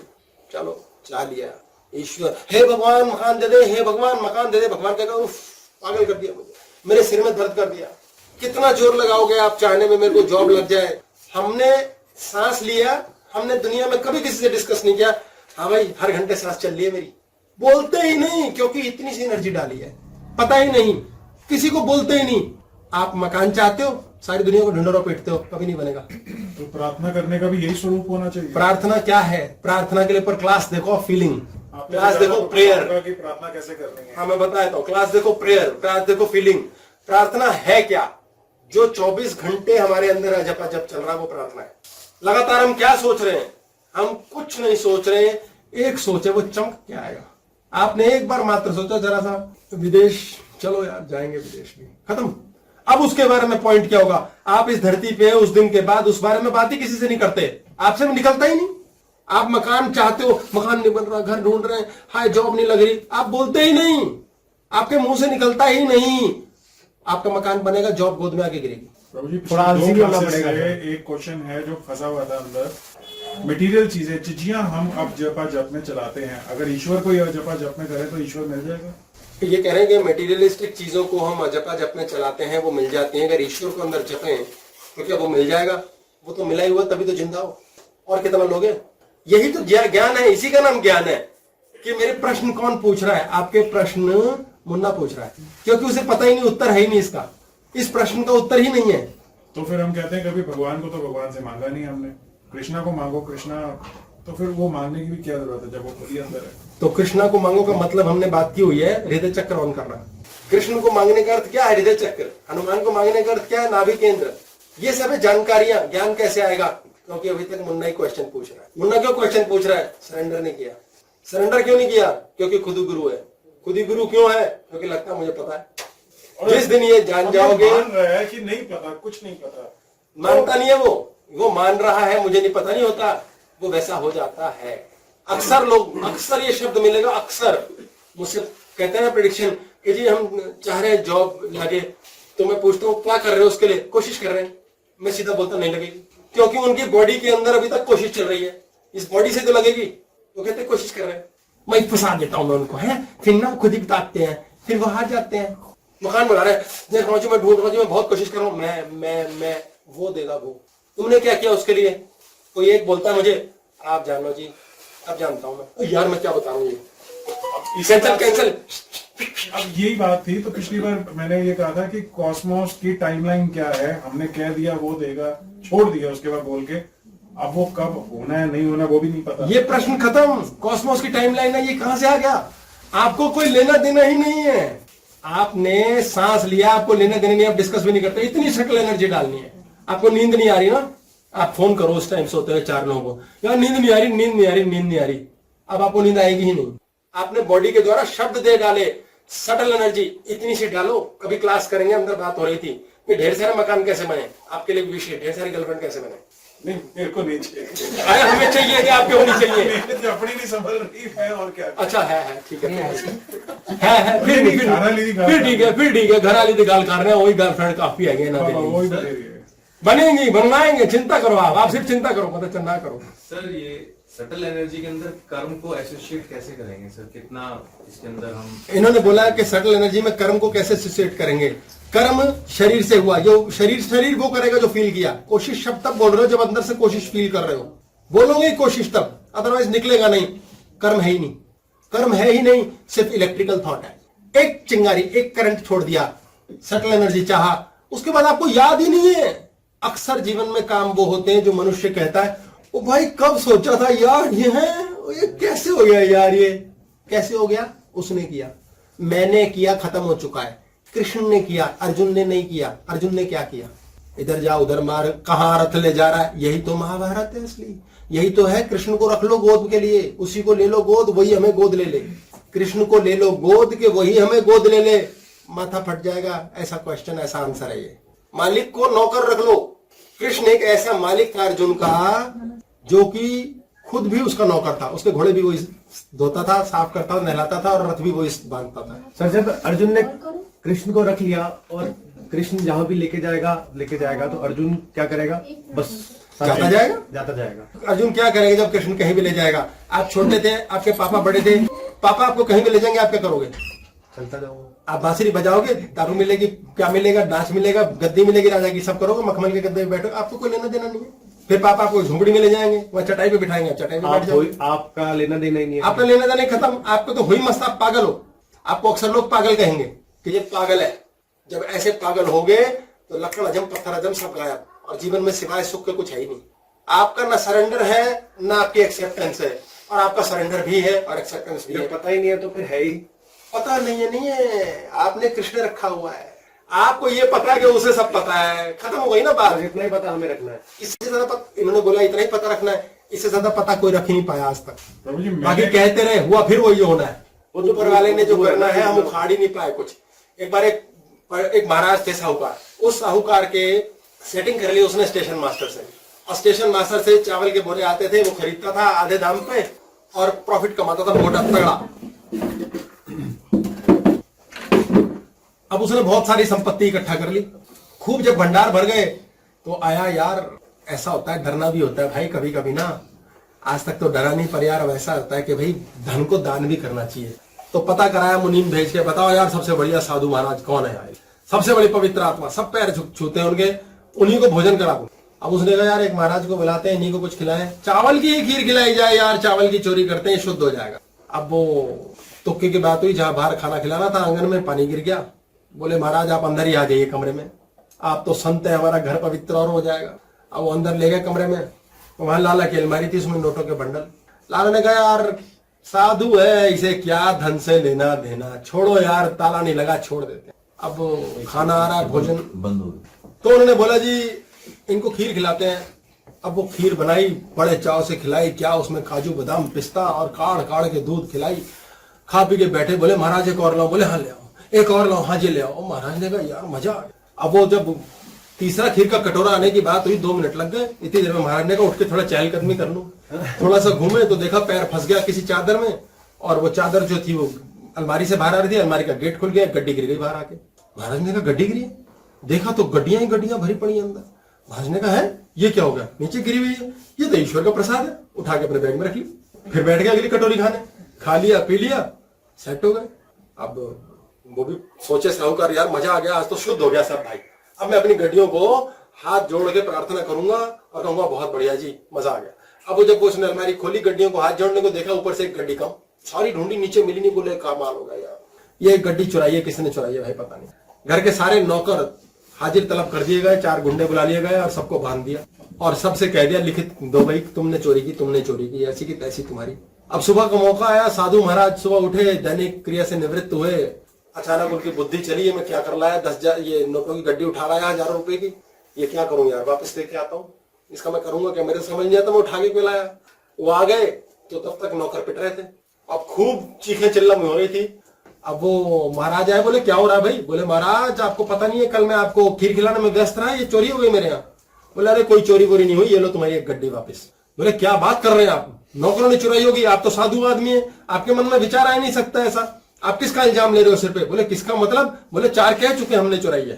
चलो चाह लिया, ईश्वर हे भगवान मकान दे दे, हे भगवान मकान दे दे। भगवान कहेगा उफ पागल कर दिया मुझे, मेरे सिर में दर्द कर दिया। कितना जोर लगाओगे आप चाहने में मेरे को जॉब लग जाए। हमने सांस लिया, हमने दुनिया में कभी किसी से डिस्कस नहीं किया हाँ भाई हर घंटे सांस चल रही है मेरी, बोलते ही नहीं, क्योंकि इतनी सी एनर्जी डाली है, पता ही नहीं, किसी को बोलते ही नहीं। आप मकान चाहते हो, सारी दुनिया को ढूंढो पीटते हो, कभी नहीं बनेगा। तो प्रार्थना करने का भी यही स्वरूप होना चाहिए। प्रार्थना क्या है? प्रार्थना के लिए पर क्लास देखो, फीलिंग, आपने क्लास देखो, प्रेयर। की प्रार्थना कैसे करनी है? हाँ मैं बताता हूँ, क्लास देखो, प्रेयर, क्लास देखो, फीलिंग। प्रार्थना है क्या? जो 24 घंटे हमारे अंदर जप चल रहा है वो प्रार्थना है। लगातार हम क्या सोच रहे हैं? हम कुछ नहीं सोच रहे हैं, एक सोचे वो चमक के आएगा। आपने एक बार मात्र सोचा जरा सा विदेश चलो यार जाएंगे विदेश भी, खत्म। अब उसके बारे में पॉइंट क्या होगा? आप इस धरती पे उस दिन के बाद उस बारे में बात ही किसी से नहीं करते, आपसे भी निकलता ही नहीं। आप मकान चाहते हो, मकान नहीं बन रहा, घर ढूंढ रहे हैं, हाय जॉब नहीं लग रही, आप बोलते ही नहीं, आपके मुंह से निकलता ही नहीं। आपका मकान बनेगा, जॉब गोद में आके गिरेगी। प्रभु जी थोड़ा आलसी भी होना पड़ेगा। एक क्वेश्चन है जो फंसा हुआ था अंदर, मटेरियल चीजें चिजियां हम अब जपा जप में चलाते हैं, अगर ईश्वर को यह जपा जप में करे तो ईश्वर मिल जाएगा? ये कह रहे हैं कि मटेरियलिस्टिक चीजों को हम जपा जप में चलाते हैं, वो मिल जाती हैं। अगर ईश्वर को अंदर जपें तो क्या वो मिल जाएगा? वो तो मिला ही हुआ, तभी तो जिंदा हो। और कितना लोग हैं? यही तो ज्ञान है, इसी का नाम ज्ञान है। कि मेरे प्रश्न कौन पूछ रहा है? आपके प्रश्न मुन्ना पूछ रहा है, क्योंकि उसे पता ही नहीं, उत्तर है ही नहीं इसका, इस प्रश्न का उत्तर ही नहीं है। तो फिर हम कहते हैं कभी भगवान को तो भगवान से मांगा नहीं हमने, कृष्णा को मांगो कृष्णा, तो फिर वो मांगने की भी क्या जरूरत है जब वो खुद ही अंदर है? तो कृष्णा को मांगो का मतलब हमने बात की हुई है हृदय चक्र ऑन करना। कृष्ण को मांगने का अर्थ क्या है? हृदय चक्र। हनुमान को मांगने का अर्थ क्या है? नाभि केंद्र। ये सब है जानकारियां। ज्ञान कैसे आएगा? क्योंकि अभी तक मुन्ना ही क्वेश्चन पूछ रहा है। मुन्ना क्यों क्वेश्चन पूछ रहा है? सरेंडर नहीं किया। सरेंडर क्यों नहीं किया? क्योंकि खुद ही गुरु है। खुद ही गुरु क्यों है? क्योंकि लगता है मुझे पता है। जिस दिन ये जान जाओगे, मान रहा है कि नहीं पता, कुछ नहीं पता, मानता नहीं है वो मान रहा है मुझे नहीं पता, नहीं होता, वो वैसा हो जाता है। अक्सर लोग, अक्सर ये शब्द मिलेगा, अक्सर मुझसे कहते हैं प्रेडिक्शन कि जी हम चाह रहे हैं जॉब लगे, तो मैं पूछता हूँ क्या कर रहे हो उसके लिए? कोशिश कर रहे हैं। मैं सीधा बोलता नहीं लगेगी, क्योंकि उनकी बॉडी के अंदर अभी तक कोशिश चल रही है। इस बॉडी से तो लगेगी, वो कहते कोशिश कर रहे हैं। मैं फंसा देता हूँ मैं उनको, है फिर ना खुद ही बताते हैं, फिर वो हार जाते हैं। मकान बना रहे हैं, मैं ढूंढ रहा हूँ, मैं बहुत कोशिश कर रहा हूँ, मैं वो देगा वो। तुमने क्या किया उसके लिए? कोई एक बोलता है मुझे आप जान लो जी, अब जानता हूं मैं। यार मैं क्या बताऊं, ये कैंसिल। अब यही बात थी, तो पिछली बार मैंने ये कहा था कि कॉस्मोस की टाइमलाइन क्या है, हमने कह दिया वो देगा, छोड़ दिया उसके बाद बोल के। अब वो कब होना है नहीं होना वो भी नहीं पता। ये प्रश्न खत्म। कॉस्मोस की टाइमलाइन है, ये कहां से आ गया? आपको कोई लेना देना ही नहीं है। आपने सांस लिया, आपको लेना देना नहीं, आप डिस्कस भी नहीं करते। इतनी सटल एनर्जी डालनी है। आपको नींद नहीं आ रही ना, आप फोन करो उस टाइम सोते हुए 4 लोगों को, यार नींद नहीं आ रही, नींद नहीं आ रही, नींद नहीं आ रही। अब आपको नींद आएगी ही नहीं। आपने बॉडी के द्वारा शब्द दे डाले, सटल एनर्जी इतनी सी डालो। कभी क्लास करेंगे, अंदर बात हो रही थी कि ढेर सारे मकान कैसे बने, आपके लिए विषय ढेर सारी गर्लफ्रेंड कैसे बने। नहीं, मेरे को नहीं चाहिए। अरे हमें चाहिए कि आपके होनी चाहिए। मेरे अपनी नहीं संभल रही है और क्या। अच्छा है ठीक है, फिर ठीक है। घर वाली गाल कर रहे हैं, वही गर्लफ्रेंड काफी है ना, वही बता रही है। बनेंगी, बनवाएंगे, चिंता करो। आप सिर्फ चिंता करो, मतलब चिंता करो। सर ये सटल एनर्जी के अंदर कर्म को एसोसिएट कैसे करेंगे सर? कितना इसके अंदर हम, इन्होंने बोला कि सटल एनर्जी में कर्म को कैसे एसोसिएट करेंगे। कर्म शरीर से हुआ, जो शरीर वो करेगा जो फील किया। कोशिश शब्द तब बोल रहे हो जब अंदर से कोशिश फील कर रहे हो, बोलोगे कोशिश तब, अदरवाइज निकलेगा नहीं। कर्म है ही नहीं, कर्म है ही नहीं, सिर्फ इलेक्ट्रिकल थॉट है। एक चिंगारी, एक करंट छोड़ दिया, सटल एनर्जी चाहा, उसके बाद आपको याद ही नहीं है। अक्सर जीवन में काम वो होते हैं जो मनुष्य कहता है ओ भाई कब सोचा था यार, ये कैसे हो गया यार, ये कैसे हो गया? उसने किया, मैंने किया, खत्म हो चुका है। कृष्ण ने किया, अर्जुन ने नहीं किया। अर्जुन ने क्या किया? इधर जा उधर मार, कहां रथ ले जा रहा है? यही तो महाभारत है असली, यही तो है। कृष्ण को रख लो गोद के लिए, उसी को ले लो गोद, वही हमें गोद ले ले। कृष्ण को ले लो गोद के, वही हमें गोद ले ले। माथा फट जाएगा। ऐसा क्वेश्चन, ऐसा आंसर है ये। मालिक को नौकर रख लो। कृष्ण एक ऐसा मालिक था अर्जुन का जो कि खुद भी उसका नौकर था, उसके घोड़े भी वही धोता था, साफ करता था, नहलाता था और रथ भी वही बांधता था। सर जब अर्जुन ने कृष्ण को रख लिया और कृष्ण जहां भी लेके जाएगा तो अर्जुन क्या करेगा? बस जाता जाएगा। अर्जुन क्या करेगा जब कृष्ण कहीं भी ले जाएगा? आप छोटे थे, आपके पापा बड़े थे, पापा आपको कहीं भी ले जाएंगे, आप क्या करोगे? चलता जाऊंगा। आप बांसुरी बजाओगे, दारू मिलेगी, क्या मिलेगा, डांस मिलेगा, गद्दी मिलेगी राजा की, सब करोगे, मखमल के गद्दे पे बैठो, आपको कोई लेना देना नहीं है। फिर पापा आपको झुंपड़ी में ले जाएंगे, वह चटाई पे बिठाएंगे, आप चटाई पे बैठ जाओगे, आपका लेना देना ही नहीं है। आपका लेना देना खत्म, आपको तो हुई मस्त, आप पागल हो। आपको अक्सर लोग पागल कहेंगे कि ये पागल है। जब ऐसे पागल हो गए तो लकड़ अजम पत्थर अजम सब गायब, और जीवन में सिवाय सुख के कुछ है ही नहीं। आपका ना सरेंडर है ना आपकी एक्सेप्टेंस है, और आपका सरेंडर भी है और एक्सेप्टेंस भी है। पता ही नहीं है तो फिर है ही पता नहीं है, आपने कृष्ण रखा हुआ है, आपको ये पता है कि उसे सब पता है, खत्म हो गई ना बात। इतना ही पता हमें रखना है। इससे ज्यादा पता, इन्होंने बोला इतना ही पता रखना है, इससे ज्यादा पता कोई रख ही नहीं पाया आज तक। प्रभु जी बाकी कहते रहे, हुआ फिर वही होना है, वो ऊपर वाले ने जो करना है हम उखाड़ ही नहीं पाए कुछ। एक बार एक महाराज थे साहूकार, उस साहूकार के सेटिंग कर ली उसने स्टेशन मास्टर से, और स्टेशन मास्टर से चावल के बोरे आते थे, वो खरीदता था आधे दाम पे और प्रॉफिट कमाता था मोटा तगड़ा। अब उसने बहुत सारी संपत्ति इकट्ठा कर ली, खूब जब भंडार भर गए तो आया, यार ऐसा होता है, डरना भी होता है भाई कभी कभी ना। आज तक तो डरा नहीं, पर यार अब ऐसा होता है कि भाई धन को दान भी करना चाहिए। तो पता कराया मुनीम भेज के, बताओ यार सबसे बढ़िया साधु महाराज कौन है, आए सबसे बड़ी पवित्र आत्मा, सब पैर छूते हैं उनके, उन्हीं को भोजन करा दो। अब उसने कहा यार एक महाराज को बुलाते हैं, इन्हीं को कुछ खिलाएं, चावल की ही खीर खिलाई जाए यार, चावल की चोरी करते हैं शुद्ध हो जाएगा। अब वो तुक्के की बात हुई, जहां बाहर खाना खिलाना था आंगन में पानी गिर गया। बोले महाराज आप अंदर ही आ जाइए कमरे में, आप तो संत है, हमारा घर पवित्र और हो जाएगा। अब वो अंदर ले गए कमरे में, वहां लाला की अलमारी थी, उसमें नोटों के बंडल। लाला ने कहा यार साधु है, इसे क्या धन से लेना देना, छोड़ो यार, ताला नहीं लगा, छोड़ देते। अब खाना आ रहा है, भोजन बंद हो गया, तो उन्होंने बोला जी इनको खीर खिलाते हैं। अब वो खीर बनाई, बड़े चाव से खिलाई, क्या उसमें काजू बादाम पिस्ता और काढ़ काढ़ के दूध खिलाई। खा पी के बैठे, बोले महाराज एक और लाओ, बोले हाँ ले आओ, एक और लाओ, हाँ जी ले आओ। महाराज ने कहा यार मजा आ गया। अब वो जब तीसरा खीर का कटोरा आने की बात हुई, 2 मिनट लग गए। इतनी देर में महाराज ने कहा उठ के थोड़ा चहलकदमी कर लूं, थोड़ा सा घूमे तो देखा पैर फंस गया किसी चादर में, और वो चादर जो थी वो अलमारी से बाहर आ रही थी, अलमारी का गेट खुल गया, गड्डी गिर गई बाहर आके। महाराज ने कहा गड्डी गिरी? देखा तो गड्डियां ही गड्डियां भरी पड़ी अंदर। महाराज ने कहा है ये क्या हो गया, नीचे गिरी हुई है, ये तो ईश्वर का प्रसाद है, उठा के अपने बैग में रख ली। फिर बैठ गया अगली कटोरी खाने, खा लिया पी लिया, सेट हो गए। अब वो भी सोचे साहूकार यार मजा आ गया, आज तो शुद्ध हो गया सब भाई, अब मैं अपनी गड्डियों को हाथ जोड़ के प्रार्थना करूंगा और कहूंगा बहुत बढ़िया जी मजा आ गया। अब वो जब उसने अलमारी खोली, गड्डियों को हाथ जोड़ने को देखा, ऊपर से एक गड्डी कम, सारी ढूंढी नीचे मिली नहीं। बोले कमाल हो गया यार, ये गड्डी चुराई है, किसने चुराई है भाई पता नहीं। घर के सारे नौकर हाजिर तलब कर दिए गए, 4 गुंडे बुला लिए गए और सबको बांध दिया और सबसे कह दिया लिखित दो भाई तुमने चोरी की, तुमने चोरी की, ऐसी की तैसी तुम्हारी। अब सुबह का मौका आया, साधु महाराज सुबह उठे, दैनिक क्रिया से निवृत्त हुए। अचानक उनकी बुद्धि चली, मैं क्या कर लाया, 10,000 ये नोटों की गड्डी उठा लाया, हजारों रुपए की, ये क्या करूं यार, वापस लेके आता हूँ, इसका मैं करूंगा क्या, मेरे समझ नहीं आता, मैं उठा के क्यों लाया। वो आ गए तो तब तक नौकर पिट रहे थे, अब खूब चीखें चिल्लाम हो रही थी। अब वो महाराज आए, बोले क्या हो रहा है भाई? बोले महाराज आपको पता नहीं है, कल मैं आपको खीर खिलाने में व्यस्त रहा, ये चोरी हो गई मेरे यहाँ। बोले अरे कोई चोरी वोरी नहीं हुई, ये लो तुम्हारी एक गड्डी वापस। बोले क्या बात कर रहे हैं आप, नौकरों ने चुराई होगी, आप तो साधु आदमी है, आपके मन में विचार आ ही नहीं सकता ऐसा, आप किसका इल्जाम ले रहे हो सिर पे? बोले किसका मतलब? बोले 4 कह चुके हमने चुराई है।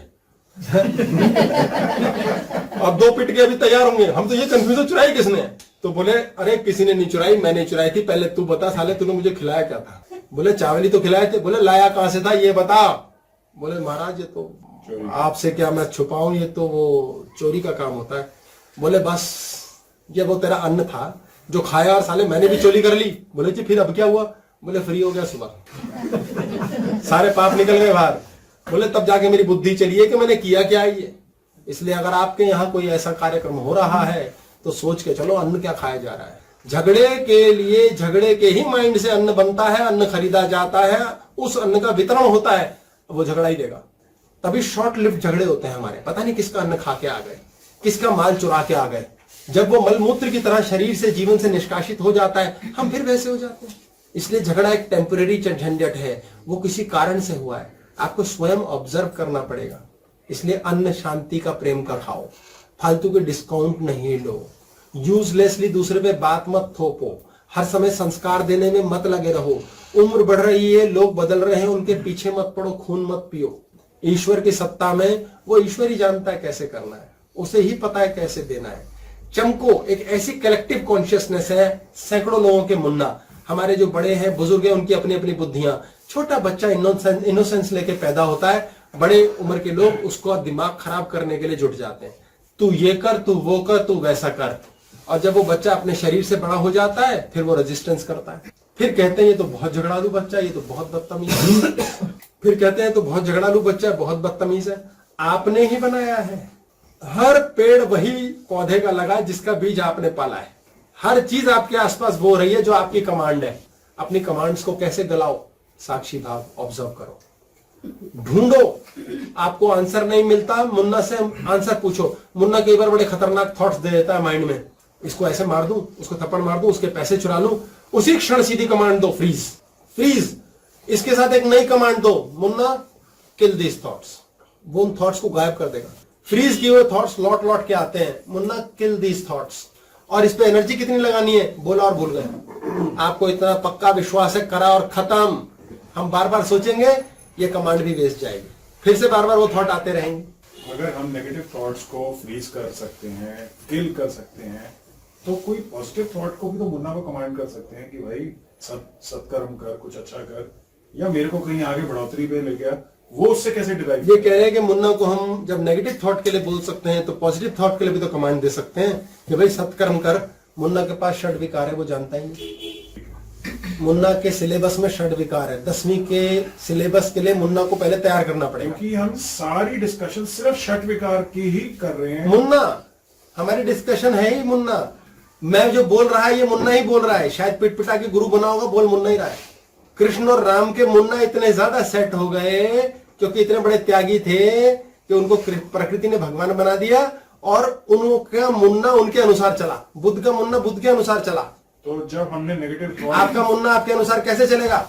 अब 2 पिट के अभी तैयार होंगे, हम तो ये कंफ्यूजन, चुराई किसने? तो बोले अरे किसी ने नहीं चुराई, मैंने चुराई थी, पहले तू बता साले तूने मुझे खिलाया क्या था? बोले चावल ही तो खिलाए थे। बोले लाया कहां से था ये बता। बोले महाराज ये तो आपसे क्या मैं छुपाऊं, ये तो वो चोरी का काम होता है। बोले बस ये वो तेरा अन्न था जो खाया और साले मैंने भी चोरी कर ली। बोले जी फिर अब क्या हुआ? बोले फ्री हो गया सुबह, सारे पाप निकल गए बाहर। बोले तब जाके मेरी बुद्धि चली है कि मैंने किया क्या है ये। इसलिए अगर आपके यहाँ कोई ऐसा कार्यक्रम हो रहा है तो सोच के चलो अन्न क्या खाया जा रहा है। झगड़े के लिए झगड़े के ही माइंड से अन्न बनता है, अन्न खरीदा जाता है, उस अन्न का वितरण होता है, वो झगड़ा ही देगा। तभी शॉर्ट लिव्ड झगड़े होते हैं हमारे, पता नहीं किसका अन्न खा के आ गए, किसका माल चुरा के आ गए। जब वो मलमूत्र की तरह शरीर से जीवन से निष्कासित हो जाता है, हम फिर वैसे हो जाते हैं। इसलिए झगड़ा एक टेम्परेरी झंझट है, वो किसी कारण से हुआ है, आपको स्वयं ऑब्जर्व करना पड़ेगा। इसलिए अन्न शांति का प्रेम का खाओ, फालतू के डिस्काउंट नहीं लो। यूजलेसली दूसरे पे बात मत थोपो, हर समय संस्कार देने में मत लगे रहो। उम्र बढ़ रही है, लोग बदल रहे हैं, उनके पीछे मत पड़ो, खून मत पियो। ईश्वर की सत्ता में वो ईश्वर ही जानता है कैसे करना है, उसे ही पता है कैसे देना है। चमको, एक ऐसी कलेक्टिव कॉन्शियसनेस है, सैकड़ों लोगों के मुन्ना, हमारे जो बड़े हैं बुजुर्ग हैं उनकी अपनी अपनी बुद्धियां। छोटा बच्चा इनोसेंस लेके पैदा होता है, बड़े उम्र के लोग उसको दिमाग खराब करने के लिए जुट जाते हैं। तू ये कर, तू वो कर, तू वैसा कर। और जब वो बच्चा अपने शरीर से बड़ा हो जाता है फिर वो रेजिस्टेंस करता है। फिर कहते हैं ये तो बहुत झगड़ालू बच्चा है, ये तो बहुत बदतमीज है। फिर कहते हैं तो बहुत झगड़ालू बच्चा है, बहुत बदतमीज है। आपने ही बनाया है। हर पेड़ वही पौधे का लगा जिसका बीज आपने पाला है। हर चीज आपके आसपास वो हो रही है जो आपकी कमांड है। अपनी कमांड्स को कैसे गलाओ, साक्षी भाव ऑब्जर्व करो, ढूंढो। आपको आंसर नहीं मिलता, मुन्ना से आंसर पूछो। मुन्ना कई बार बड़े खतरनाक थॉट्स दे देता है माइंड में, इसको ऐसे मार दूं, उसको थप्पड़ मार दूं, उसके पैसे चुरा लूं। उसी क्षण सीधी कमांड दो, फ्रीज फ्रीज। इसके साथ एक नई कमांड दो, मुन्ना किल दिस थॉट्स। वो उन थॉट्स को गायब कर देगा। फ्रीज किए हुए थॉट्स लौट लौट के आते हैं, मुन्ना किल दिस थॉट्स। और इस पे एनर्जी कितनी लगानी है, बोला और भूल गए। आपको इतना पक्का विश्वास है, करा और खत्म। हम बार बार सोचेंगे, ये कमांड भी वेस्ट जाएगी, फिर से बार बार वो थॉट आते रहेंगे। अगर हम नेगेटिव थॉट्स को फ्रीज कर सकते हैं, किल कर सकते हैं, तो कोई पॉजिटिव थॉट को भी तो मुन्ना को कमांड कर सकते हैं कि भाई सत्कर्म कर, कुछ अच्छा कर, या मेरे को कहीं आगे बढ़ोतरी पे ले गया। वो उससे कैसे डिराइव? ये कह रहे हैं कि मुन्ना को हम जब नेगेटिव थॉट के लिए बोल सकते हैं तो पॉजिटिव थॉट के लिए भी तो कमांड दे सकते हैं कि भाई सत्कर्म कर। मुन्ना के पास षड विकार है, वो जानता ही नहीं। मुन्ना के सिलेबस में षड विकार है। 10वीं के सिलेबस के लिए मुन्ना को पहले तैयार करना पड़ेगा। क्योंकि हम सारी डिस्कशन सिर्फ षट विकार की ही कर रहे हैं। मुन्ना, हमारी डिस्कशन है ही मुन्ना। मैं जो बोल रहा है ये मुन्ना ही बोल रहा है। शायद पिट पिटा के गुरु बना होगा, बोल मुन्ना ही रहा है। कृष्ण और राम के मुन्ना इतने ज्यादा सेट हो गए क्योंकि इतने बड़े त्यागी थे कि उनको प्रकृति ने भगवान बना दिया और उनका मुन्ना उनके अनुसार चला। बुद्ध का मुन्ना बुद्ध के अनुसार चला। तो जब हमने नेगेटिव आपका मुन्ना आपके अनुसार कैसे चलेगा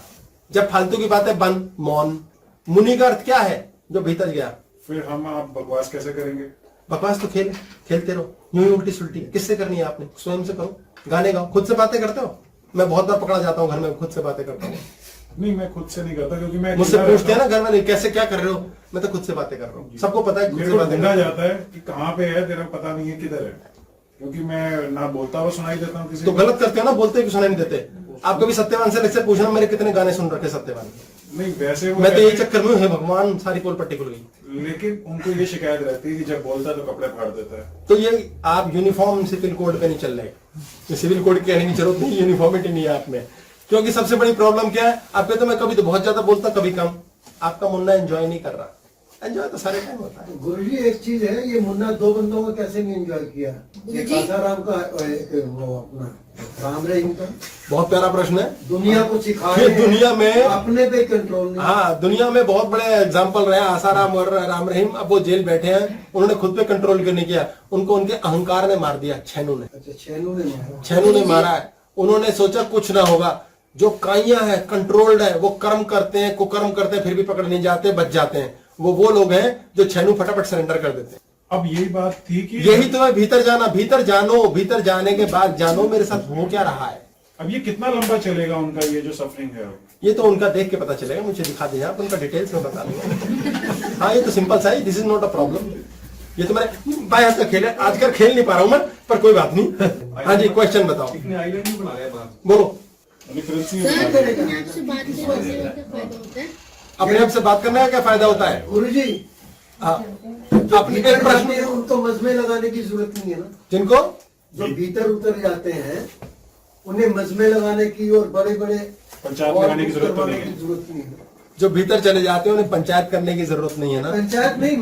जब फालतू की बातें बंद, मौन। मुनि का अर्थ क्या है? जो भीतर गया। फिर हम आप बकवास कैसे करेंगे? बकवास तो खेलते रहो, यूं ही उल्टी सुल्टी। किससे करनी है आपने? स्वयं से करो, गाने गाओ। खुद से बातें करते हो? मैं बहुत बार पकड़ा जाता हूँ घर में, खुद से बातें करता हूँ। नहीं, मैं खुद से नहीं करता क्योंकि मैं मुझसे पूछते हैं ना घर में, कैसे क्या कर रहे हो? मैं तो खुद से बातें कर रहा हूँ। सबको पता है खुद मेरे से को बातें ढूंढा कर। जाता है कि कहाँ पे है, तेरा पता नहीं है किधर है, क्योंकि मैं ना बोलता हुआ सुनाई देता हूँ किसी तो को। गलत करते हो ना, बोलते कि सुनाई नहीं देते। आप कभी सत्यवान से लेक्चर पूछना मेरे कितने गाने सुन रखे सत्यवान। नहीं, वैसे वो मैं तो यही कहते चक्कर में, हे भगवान, सारी पोल पट्टी खुल गई। हैं, लेकिन उनको ये शिकायत रहती है कि जब बोलता है तो कपड़े फाड़ देता है। तो ये आप यूनिफॉर्म सिविल कोड पे नहीं चल रहे। ये सिविल कोड की कहने की जरूरत नहीं, यूनिफॉर्मिटी नहीं है आप में। क्योंकि सबसे बड़ी प्रॉब्लम क्या है? आप कहते हो मैं कभी तो बहुत ज्यादा बोलता, कभी कम। आपका मुन्ना एंजॉय नहीं कर रहा। एंजॉय तो सारे टाइम होता है। गुरुजी एक चीज है, ये मुन्ना दो बंदों का कैसे नहीं एंजॉय किया? एक आसाराम का, वो अपना राम रहीम का। बहुत प्यारा प्रश्न है। दुनिया को सिखाए ये दुनिया में अपने पे कंट्रोल नहीं। हाँ, दुनिया में बहुत बड़े एग्जाम्पल रहे आसाराम और राम रहीम। अब वो जेल बैठे हैं, उन्होंने खुद पे कंट्रोल करने किया। उनको उनके अहंकार ने मार दिया, छेनू ने। अच्छा, छेनू ने मारा। छेनू ने मारा है। उन्होंने सोचा कुछ ना होगा। जो काइयां है, कंट्रोल्ड है, वो कर्म करते हैं, कुकर्म करते हैं, फिर भी पकड़ नहीं जाते, बच जाते हैं। वो लोग हैं जो छेनू फटाफट सरेंडर कर देते हैं। अब यही बात थी कि यही तो है भीतर जाना। भीतर जानो, भीतर जाने के बाद जानो मेरे साथ हो क्या रहा है। अब ये कितना लंबा चलेगा उनका ये जो सफरिंग है? ये तो उनका देख के पता चलेगा। मुझे दिखा दीजिए आप, उनका डिटेल्स में बता दूंगा। हाँ, ये तो सिंपल सा है, this is not a problem. ये तो मेरे बाएं हाथ का खेल है। आजकल खेल नहीं पा रहा हूं मैं, पर कोई बात नहीं। हाँ जी, क्वेश्चन बताओ। आइलैंड नहीं बना रहा है बाहर। बोलो। अपने आप से बात करने का क्या फायदा होता है? गुरुजी, हाँ, जो अपनी भीतर एक जाते प्रश्न। हैं उनको मजमे लगाने की जरूरत नहीं है ना। जिनको जो भीतर उतर जाते हैं उन्हें मजमे लगाने की और बड़े बड़े पंचायत लगाने की जरूरत तो नहीं है। जरूरत नहीं है। जो भीतर चले जाते हैं उन्हें पंचायत करने की जरूरत नहीं है ना। पंचायत नहीं,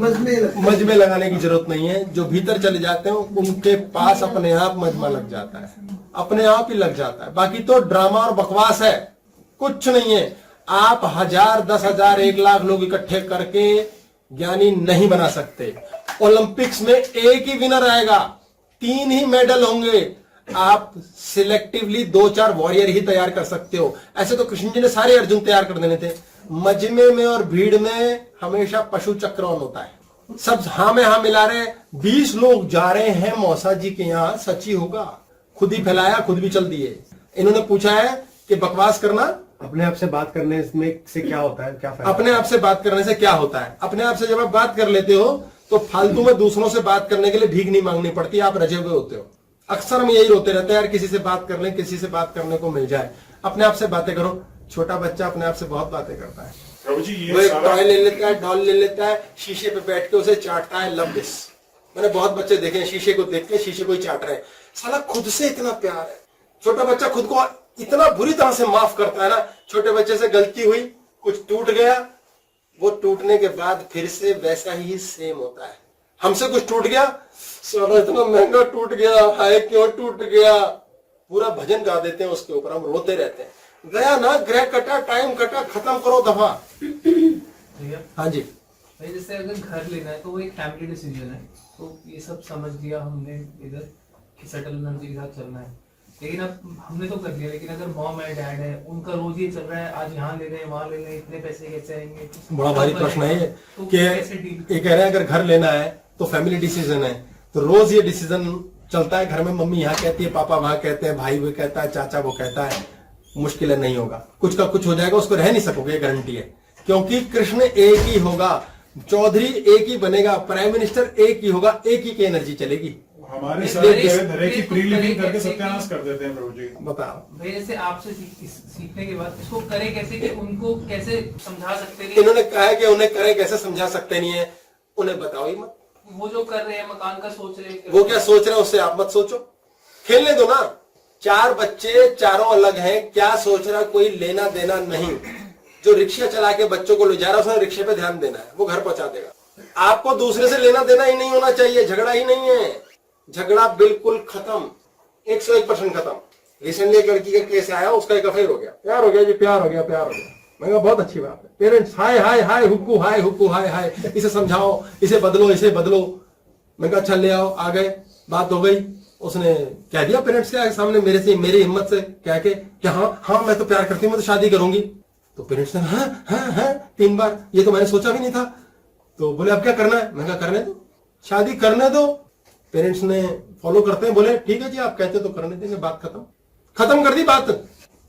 मजमे लगाने की जरूरत नहीं है। जो भीतर चले जाते हैं उनके पास अपने आप मजमा लग जाता है, अपने आप ही लग जाता है। बाकी तो ड्रामा और बकवास है, कुछ नहीं है। आप 1000, 10,000, 1,00,000 लोग इकट्ठे करके ज्ञानी नहीं बना सकते। ओलंपिक्स में एक ही विनर आएगा, 3 ही मेडल होंगे। आप सिलेक्टिवली 2-4 वॉरियर ही तैयार कर सकते हो। ऐसे तो कृष्ण जी ने सारे अर्जुन तैयार कर देने थे। मजमे में और भीड़ में हमेशा पशु चक्र ऑन होता है। सब हाँ में हाँ मिला रहे हैं। 20 लोग जा रहे हैं मौसा जी के यहाँ, सच ही होगा। खुद ही फैलाया, खुद भी चल दिए। इन्होंने पूछा है कि बकवास करना अपने आप से बात करने में से क्या होता है, क्या फायदा? अपने आप से बात करने से क्या होता है? अपने आप से जब आप बात कर लेते हो तो फालतू में दूसरों से बात करने के लिए भीख नहीं मांगनी पड़ती, आप रजे हुए होते हो। अक्सर हम यही रोते रहते हैं, यार किसी से बात कर लें, किसी से बात करने को मिल जाए। अपने आप से बातें करो। छोटा बच्चा अपने आप से बहुत बातें करता है। प्रभु जी वो ये एक सारा टॉय ले लेता है, डॉल ले लेता है, शीशे पे बैठ के उसे चाटता है, लव दिस। मैंने बहुत बच्चे देखे हैं, शीशे को देख के शीशे को ही चाट रहे हैं। साला खुद से इतना प्यार है। छोटा बच्चा खुद को इतना बुरी तरह से माफ करता है ना। छोटे बच्चे से गलती हुई, कुछ टूट गया, वो टूटने के बाद फिर से वैसा ही सेम होता है। हमसे कुछ टूट गया, साला इतना महंगा टूट गया, हाय क्यों टूट गया, पूरा भजन गा देते हैं उसके ऊपर, हम रोते रहते हैं। गया ना, ग्रह कटा, टाइम कटा, खत्म करो दफा। भैया हाँ जी। भाई जैसे अगर घर लेना है तो वो एक फैमिली डिसीजन है, तो ये सब समझ लिया हमने इधर कि सेटल एनर्जी के साथ चलना है। लेकिन अब हमने तो कर लिया, लेकिन अगर मॉम है, डैड है, उनका रोज ये चल रहा है, आज यहाँ ले लें, वहाँ ले लें, इतने पैसे कैसे आएंगे? बड़ा भारी प्रश्न है ये तो कि कैसे डील? ये कह रहे हैं अगर घर लेना है तो फैमिली डिसीजन है, तो रोज ये डिसीजन चलता है घर में। मम्मी यहाँ कहती है, पापा वहां कहते हैं, भाई वो कहता है, चाचा वो कहता है। मुश्किल है, नहीं होगा, कुछ का कुछ हो जाएगा, उसको रह नहीं सकोगे, गारंटी है। क्योंकि कृष्ण एक ही होगा, चौधरी एक ही बनेगा, प्राइम मिनिस्टर एक ही होगा, एक ही की एनर्जी चलेगी। हमारे इस- सारे इस- धरे की इस- प्री लिविंग इस- करके इस- सत्यानाश कर देते हैं प्रभु जी। बताओ भैया जैसे आपसे सीखने के बाद इसको करें कैसे, कि उनको कैसे समझा सकते हैं? इन्होंने कहा है कि उन्हें करें कैसे, समझा सकते नहीं है, उन्हें बताओ ही मत। वो जो कर रहे हैं, मकान का सोच रहे हैं, वो क्या सोच रहे हैं उससे आप मत सोचो, खेलने दो ना। 4 बच्चे, चारों अलग हैं, क्या सोच रहा, कोई लेना देना नहीं। जो रिक्शा चला के बच्चों को ले जा रहा है, उसने रिक्शे पे ध्यान देना है, वो घर पहुंचा देगा। आपको दूसरे से लेना देना ही नहीं होना चाहिए, झगड़ा ही नहीं है। झगड़ा बिल्कुल खत्म, 101% खत्म। रिसेंटली एक लड़की का केस आया, उसका एक अफेयर हो गया, प्यार हो गया जी, प्यार हो गया, प्यार हो गया। मैं कहा बहुत अच्छी बात है। पेरेंट्स हाय हाय हाय हुक्कू हाय हुक्कू हाय हाय, इसे समझाओ, इसे बदलो, इसे बदलो। मैं कहा अच्छा ले आओ, आ गए, बात हो गई। उसने कह दिया पेरेंट्स के सामने, मेरे से, मेरी हिम्मत से कह के कि हाँ हाँ मैं तो प्यार करती हूँ, मैं तो शादी करूंगी। तो पेरेंट्स ने हाँ हाँ हाँ 3 बार, ये तो मैंने सोचा भी नहीं था। तो बोले अब क्या करना है? मैं कहा करने दो, शादी करने दो। पेरेंट्स ने फॉलो करते हैं, बोले ठीक है जी आप कहते तो करने देंगे, बात खत्म कर दी बात।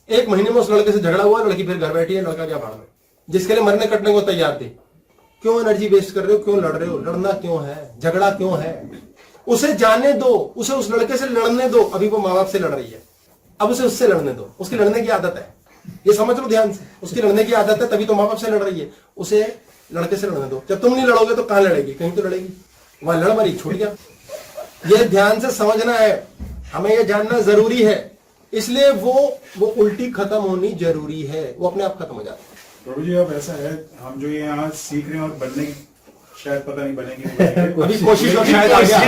1 महीने में उस लड़के से झगड़ा हुआ, लड़की फिर घर बैठी है, लड़का क्या भाड़ में, जिसके लिए मरने कटने को तैयार थी। क्यों एनर्जी वेस्ट कर रहे हो, क्यों लड़ रहे हो? लड़ना क्यों है, झगड़ा क्यों है? उसे जाने दो, उसे उस लड़के से लड़ने दो। अभी वो माँ बाप से लड़ रही है, अब उसे उससे लड़ने दो। उसकी लड़ने की आदत है, ये समझ लो ध्यान से, उसकी लड़ने की आदत है, तभी तो माँ बाप से लड़ रही है। उसे लड़के से लड़ने दो। जब तुम नहीं लड़ोगे तो कहां लड़ेगी? कहीं तो लड़ेगी, वहां लड़ मरी, छूट गया। ये ध्यान से समझना है, हमें ये जानना जरूरी है। इसलिए वो उल्टी खत्म होनी जरूरी है, वो अपने आप खत्म हो जाती है। प्रभु जी अब ऐसा है, हम जो ये यहाँ सीख रहे हैं और बनने की शायद पता नहीं बनेगी अभी कोशिश और शायद आ गया।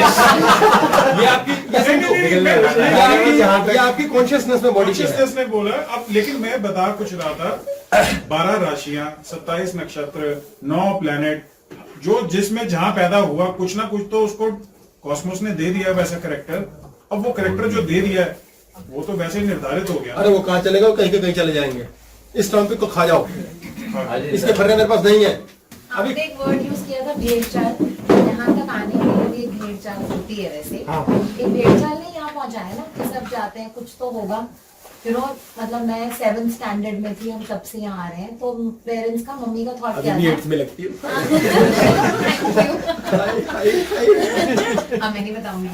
ये आपकी कॉन्शियसनेस में, बॉडी कॉन्शियसनेस ने बोला। अब लेकिन मैं बता कुछ रहा था, 12 राशियां, 27 नक्षत्र, 9 प्लैनेट, जो जिसमें जहां पैदा हुआ, कुछ ना कुछ तो उसको कॉस्मोस ने दे दिया वैसा कैरेक्टर। अब वो कैरेक्टर जो दे दिया है वो तो वैसे ही निर्धारित हो गया। अरे वो कहां चलेगा, वो कहीं के कहीं चले जाएंगे। इस टॉपिक को खा जाओ, इसके फर्रे मेरे पास नहीं है। आपने एक वर्ड यूज किया था भेड़चाल, यहाँ तक आने के लिए भेड़चाल होती है। वैसे एक भेड़चाल ने यहाँ पहुँचाया ना कि सब जाते हैं, कुछ तो होगा। मतलब मैं 7th स्टैंडर्ड में थी, हम तब से यहाँ आ रहे हैं, तो पेरेंट्स का, मम्मी का थॉट क्या था? 8th में लगती है। मैं नहीं बताऊंगी।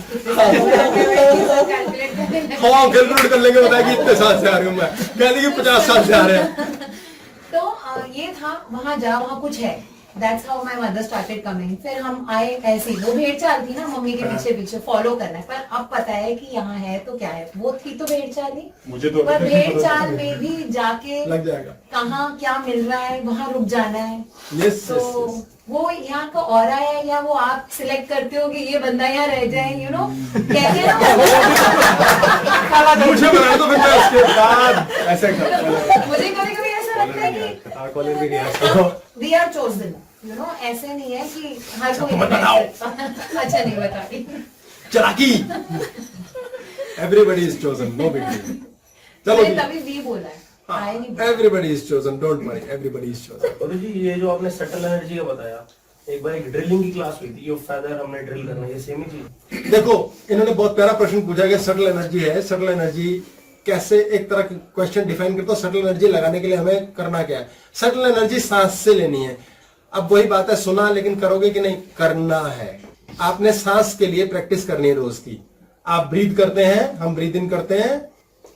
हाँ कैलकुलेट कर लेंगे, बताएगी इतने साल से आ रही हूँ मैं, कह देगी 50 साल से आ रहे हैं। तो ये था, वहां जा, वहां कुछ है। That's how my mother started coming. फिर हम आए ऐसे ही, वो भेड़चाल थी ना, मम्मी के पीछे पीछे फॉलो करना है। पर अब पता है कि यहाँ है तो क्या है, वो थी तो भेड़चाल ही। मुझे तो पर भेड़चाल में भी जाके लग जाएगा, कहाँ क्या मिल रहा है वहां रुक जाना है। यस तो वो यहाँ का ऑरा है, या वो आप सिलेक्ट करते हो कि ये बंदा यहाँ रह जाए, यू नो कहते हैं ना। मुझे बना दो फिर मैं उसके बाद ऐसे मुझे कभी कभी ऐसा लगता है कि कॉलेज भी गया we are chosen, you know. ऐसे नहीं है कि हर कोई मत बताओ। अच्छा नहीं बता रही। चलाकी, everybody is chosen, no big deal. चलो मैंने तभी वी बोला है, आई नहीं बोला। Everybody is chosen, don't worry, everybody is chosen. गुरु जी ये जो आपने सटल एनर्जी का बताया, एक बार एक ड्रिलिंग की क्लास हुई थी, यो फेदर हमने ड्रिल करना, ये सेम ही चीज। देखो इन्होंने बहुत प्यारा प्रश्न पूछा कि सटल एनर्जी है, सटल एनर्जी कैसे, एक तरह का क्वेश्चन डिफाइन करते हो, सटल एनर्जी लगाने के लिए हमें करना क्या है। सटल एनर्जी सांस से लेनी है। अब वही बात है, सुना लेकिन करोगे कि नहीं, करना है। आपने सांस के लिए प्रैक्टिस करनी है रोज की। आप ब्रीथ करते हैं, हम ब्रीथ इन करते हैं,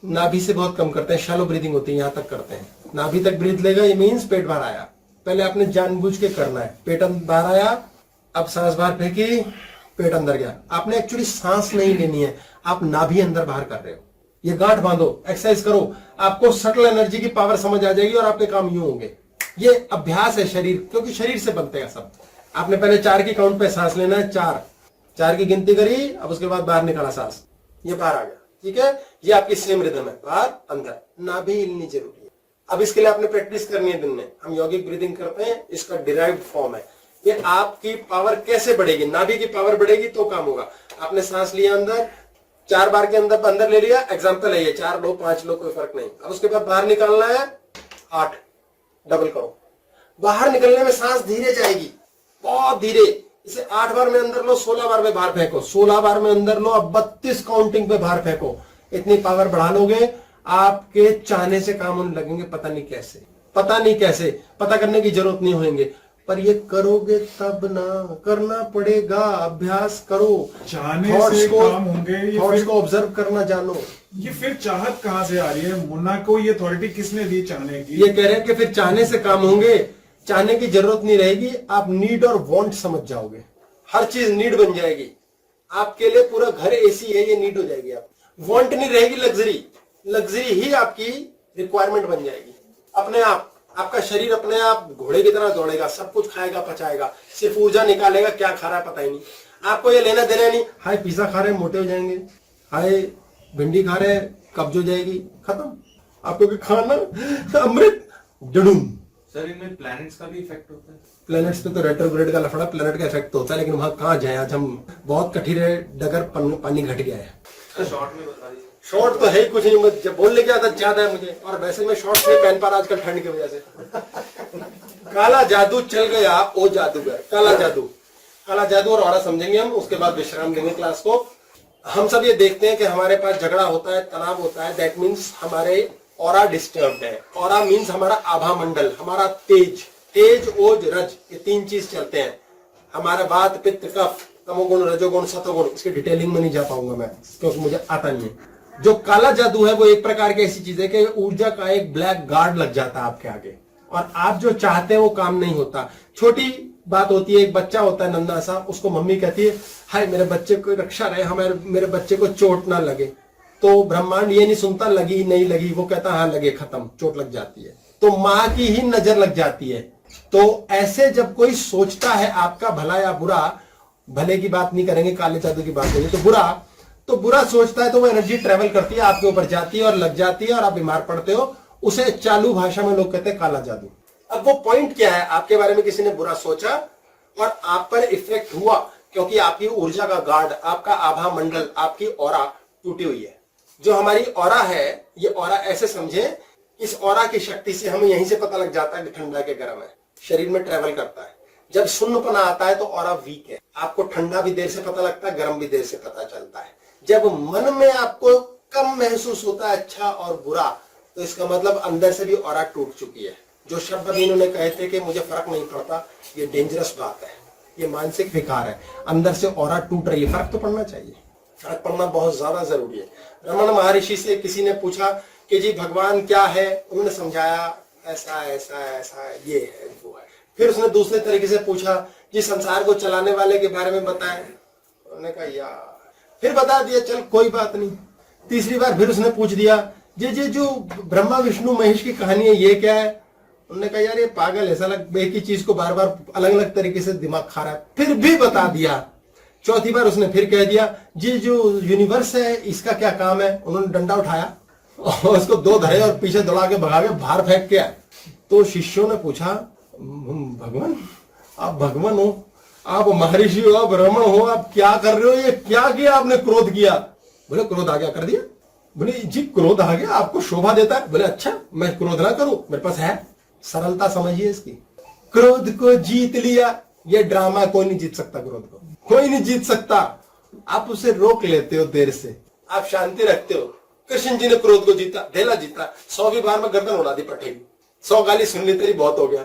नाभि से बहुत कम करते हैं, शैलो ब्रीदिंग होती है, यहां तक करते हैं। नाभि तक ब्रीथ लेगा, ये मीन्स पेट बाहर आया। पहले आपने जानबूझ के करना है, पेट बाहर आया, अब सांस बाहर फेंकी, पेट अंदर गया। आपने एक्चुअली सांस नहीं लेनी है, आप नाभि अंदर बाहर कर रहे हो। ये गांठ बांधो, एक्सरसाइज करो, आपको सटल एनर्जी की पावर समझ आ जाएगी और आपके काम यूं होंगे। ये अभ्यास है शरीर, क्योंकि शरीर से बनते हैं सब। आपने पहले 4 की काउंट पे सांस लेना है, 4 की गिनती करी, अब उसके बाद बाहर निकाला सांस, ये बाहर आ गया, ठीक है। ये आपकी सेम रिदम है, बाहर अंदर, नाभि हिलनी जरूरी है। अब इसके लिए आपने प्रैक्टिस करनी है दिन में। हम यौगिक ब्रीदिंग करते हैं, इसका डिराइव्ड फॉर्म है। ये आपकी पावर कैसे बढ़ेगी, नाभि की पावर बढ़ेगी तो काम होगा। आपने सांस लिया अंदर, 4 बार के अंदर ले लिया, एग्जाम्पल है ये, 4 लो 5 लो कोई फर्क नहीं। अब उसके बाद बाहर निकालना है 8, डबल करो। बाहर निकलने में सांस धीरे जाएगी, बहुत धीरे। इसे 8 बार में अंदर लो, 16 बार में बाहर फेंको, 16 बार में अंदर लो, अब 32 काउंटिंग पे बाहर फेंको। इतनी पावर बढ़ा लोगे, आपके चाहने से काम होने लगेंगे। पता नहीं कैसे, पता करने की जरूरत नहीं होंगे, पर ये करोगे तब ना, करना पड़ेगा, अभ्यास करो। चाहने से काम होंगे, ये थॉट्स फिर को ऑब्जर्व करना जानो। ये फिर चाहत कहां से आ रही है? मुन्ना को ये अथॉरिटी किसने दी चाहने की? ये कह रहे हैं कि फिर चाहने से काम होंगे, चाहने की जरूरत नहीं रहेगी। आप नीड और वांट समझ जाओगे, हर चीज नीड बन जाएगी। आपके लिए पूरा घर एसी है, ये नीड हो जाएगी। आप वांट नहीं रहेगी, लग्जरी ही आपकी रिक्वायरमेंट बन जाएगी। अपने आप आपका शरीर अपने आप घोड़े की तरह दौड़ेगा, सब कुछ खाएगा पचाएगा, सिर्फ ऊर्जा निकालेगा, क्या खा रहा है पता ही नहीं। आपको ये लेना देना नहीं, हाय पिज्जा खा रहे हैं मोटे हो जाएंगे, हाय भिंडी खा रहे हैं कब्ज हो जाएगी, खत्म। आपको खाना अमृत डडूम। सर इनमें प्लैनेट्स का भी इफेक्ट होता है? प्लैनेट्स पे तो रेट्रोग्रेड का लफड़ा, प्लैनेट का इफेक्ट होता है, लेकिन वहां कहां जाए। आज हम बहुत कठिन है, डगर पानी घट गया है। शॉर्ट में बता दीजिए। शॉर्ट तो है ही कुछ नहीं, जब बोलने की आदत ज्यादा है मुझे, और वैसे मैं शॉर्ट नहीं पहन पा रहा आजकल ठंड की वजह से। काला जादू चल गया ओ जादूगर, काला जादू और औरा समझेंगे हम, उसके बाद विश्राम देंगे क्लास को। हम सब ये देखते हैं कि हमारे पास झगड़ा होता है, तनाव होता है, दैट मीन्स हमारे ऑरा डिस्टर्ब्ड है। ऑरा मीन्स हमारा आभा मंडल, हमारा तेज ओज रज, ये 3 चीज चलते हैं। हमारा वात पित्त कफ, तमोगुण रजोगुण सतोगुण, इसकी डिटेलिंग में नहीं जा पाऊंगा मैं, क्योंकि मुझे आता नहीं है। जो काला जादू है वो एक प्रकार की ऐसी चीज है कि ऊर्जा का एक ब्लैक गार्ड लग जाता है आपके आगे, और आप जो चाहते हैं वो काम नहीं होता। छोटी बात होती है, एक बच्चा होता है नन्हा सा, उसको मम्मी कहती है हाय मेरे बच्चे को रक्षा रहे, मेरे बच्चे को चोट ना लगे। तो ब्रह्मांड ये नहीं सुनता लगी नहीं लगी, वो कहता हाँ लगे, खत्म, चोट लग जाती है। तो माँ की ही नजर लग जाती है। तो ऐसे जब कोई सोचता है आपका भला या बुरा, भले की बात नहीं करेंगे, काले जादू की बात करेंगे, तो बुरा सोचता है, तो वो एनर्जी ट्रेवल करती है, आपके ऊपर जाती है और लग जाती है और आप बीमार पड़ते हो। उसे चालू भाषा में लोग कहते हैं काला जादू। अब वो पॉइंट क्या है, आपके बारे में किसी ने बुरा सोचा और आप पर इफेक्ट हुआ, क्योंकि आपकी ऊर्जा का गार्ड, आपका आभा मंडल, आपकी ऑरा टूटी हुई है। जो हमारी ऑरा है, ये ऑरा ऐसे समझे, इस ऑरा की शक्ति से हमें यहीं से पता लग जाता है कि ठंडा के गर्म है, शरीर में ट्रेवल करता है। जब शून्यपना आता है तो ऑरा वीक है, आपको ठंडा भी देर से पता लगता है, गर्म भी देर से पता चलता है। जब मन में आपको कम महसूस होता है अच्छा और बुरा, तो इसका मतलब अंदर से भी ऑरा टूट चुकी है। जो शब्द अभी इन्होंने कहे थे कि मुझे फर्क नहीं पड़ता, ये डेंजरस बात है, ये मानसिक विकार है। अंदर से ऑरा टूट रही है, फर्क तो पड़ना चाहिए, फर्क पड़ना बहुत ज्यादा जरूरी है। रमन महर्षि से किसी ने पूछा कि जी भगवान क्या है, उन्होंने समझाया ऐसा ऐसा ऐसा, ये है वो है। फिर उसने दूसरे तरीके से पूछा जी संसार को चलाने वाले के बारे में बताएं, उन्होंने कहा यार, फिर बता दिया चल कोई बात नहीं। तीसरी बार फिर उसने पूछ दिया जी जो ब्रह्मा विष्णु महेश की कहानी है ये क्या है, उन्होंने कहा यार ये पागल, ऐसा लग एक ही चीज को बार बार अलग अलग तरीके से दिमाग खा रहा है, फिर भी बता दिया। चौथी बार उसने फिर कह दिया जी जो यूनिवर्स है इसका क्या काम है, उन्होंने डंडा उठाया और उसको 2 धरे और पीछे दौड़ा के भगा के बाहर फेंक के आए। तो शिष्यों ने पूछा भगवान आप भगवान हो, आप महर्षि हो, आप रमण हो, आप क्या कर रहे हो, ये क्या किया आपने, क्रोध किया? बोले क्रोध आ गया कर दिया। बोले जी क्रोध आ गया, आपको शोभा देता है? बोले अच्छा मैं क्रोध ना करूं, मेरे पास है। सरलता समझिए इसकी, क्रोध को जीत लिया, ये ड्रामा, कोई नहीं जीत सकता क्रोध को, कोई नहीं जीत सकता। आप उसे रोक लेते हो देर से, आप शांति रखते हो। कृष्ण जी ने क्रोध को जीता, ढेला जीता, 100वीं बार में गर्दन उड़ा दी पटेल, 100 गाली सुन ली तेरी बहुत हो गया।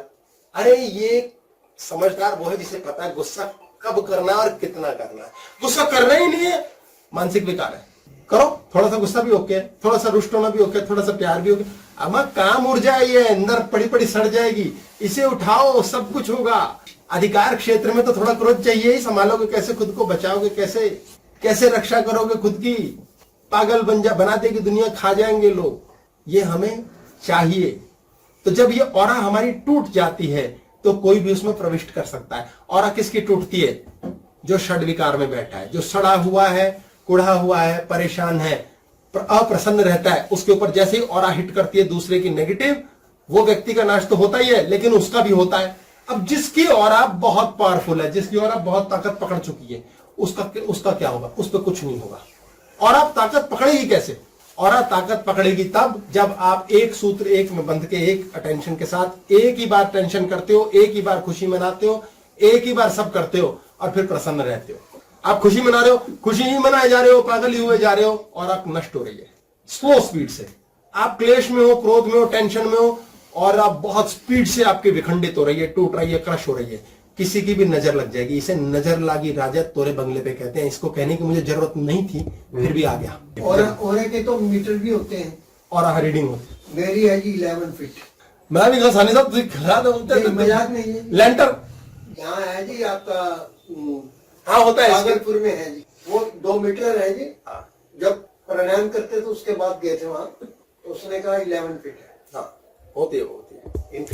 अरे ये समझदार वो है जिसे पता है गुस्सा कब करना है और कितना करना है। गुस्सा करना ही नहीं है, मानसिक विकार है। करो, थोड़ा सा गुस्सा भी ओके, थोड़ा सा रुष्ट होना भी ओके, थोड़ा सा प्यार भी ओके। अमा काम ऊर्जा ये अंदर पड़ी पड़ी सड़ जाएगी, इसे उठाओ, सब कुछ होगा। अधिकार क्षेत्र में तो थोड़ा क्रोध चाहिए ही। संभालोगे कैसे, खुद को बचाओगे कैसे, कैसे रक्षा करोगे खुद की। पागल बना देगी दुनिया, खा जाएंगे लोग, ये हमें चाहिए। तो जब ये ऑरा हमारी टूट जाती है तो कोई भी उसमें प्रविष्ट कर सकता है। ऑरा किसकी टूटती है? जो षड विकार में बैठा है, जो सड़ा हुआ है, कुढ़ा हुआ है, परेशान है, अप्रसन्न रहता है। उसके ऊपर जैसे ही ऑरा हिट करती है दूसरे की नेगेटिव, वो व्यक्ति का नाश तो होता ही है, लेकिन उसका भी होता है। अब जिसकी ऑरा बहुत पावरफुल है, जिसकी ऑरा बहुत ताकत पकड़ चुकी है, उसका क्या होगा? उस पर कुछ नहीं होगा। और आप ताकत पकड़ेगी कैसे? और आप ताकत पकड़ेगी तब जब आप एक सूत्र एक में बंध के, एक अटेंशन के साथ एक ही बार टेंशन करते हो, एक ही बार खुशी मनाते हो, एक ही बार सब करते हो और फिर प्रसन्न रहते हो। आप खुशी मना रहे हो, खुशी ही मनाए जा रहे हो, पागल ही हुए जा रहे हो और आप नष्ट हो रही है स्लो स्पीड से। आप क्लेश में हो, क्रोध में हो, टेंशन में हो और आप बहुत स्पीड से आपकी विखंडित हो रही है, टूट रही है, क्रश हो रही है। किसी की भी नजर लग जाएगी। इसे नजर लागी राजा तोरे बंगले पे कहते हैं। इसको कहने की मुझे जरूरत नहीं थी, फिर भी आ गया। और के तो मीटर भी होते हैं और रीडिंग होती मेरी है जी 11 फीट। मैं भी कहा सानी साहब खिला दो, मजाक नहीं है। लैंटर यहाँ है जी आपका हाँ होता है भागलपुर में है जी, वो 2 मीटर है जी। जब प्राणायाम करते तो उसके बाद गए थे वहां, तो उसने कहा 11 फीट है। हाँ होती है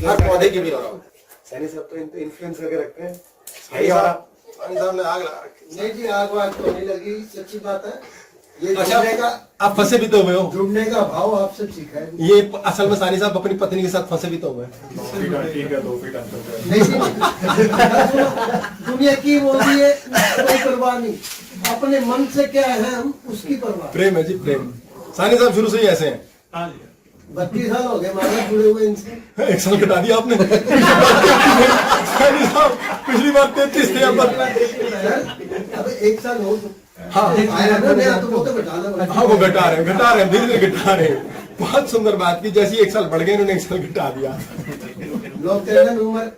हर पौधे की भी हो रहा है। सैनी साहब तो इन्फ्लुएंस करके रखते हैं। सही साहब ने आग लगा रखी। नहीं जी, आग वाग तो नहीं लगी, सच्ची बात है। ये अच्छा, जुड़ने का, आप फंसे भी तो हुए हो। जुड़ने का भाव आपसे सीखा है। ये असल में सानी साहब अपनी पत्नी के साथ फंसे भी तो हुए। 2 फीट ठीक है, 2 फीट अंतर है। नहीं, दुनिया की बोलती है कोई परवाह नहीं, अपने मन से क्या है हम उसकी परवाह। प्रेम है जी, प्रेम। सानी साहब शुरू से ही ऐसे हैं। 32 साल हो गए मारा जुड़े हुए इनसे। 1 साल घटा दिया आपने। सानी साहब पिछली बार 33 थे, अब अब 1 साल हो हाँ आया ना नया, तो वो तो घटाना पड़ेगा। हाँ वो घटा रहे हैं, धीरे धीरे घटा रहे हैं। बहुत सुंदर बात की, जैसे 1 साल बढ़ गए इन्होंने 1 साल घटा दिया। लोग कहते हैं उम्र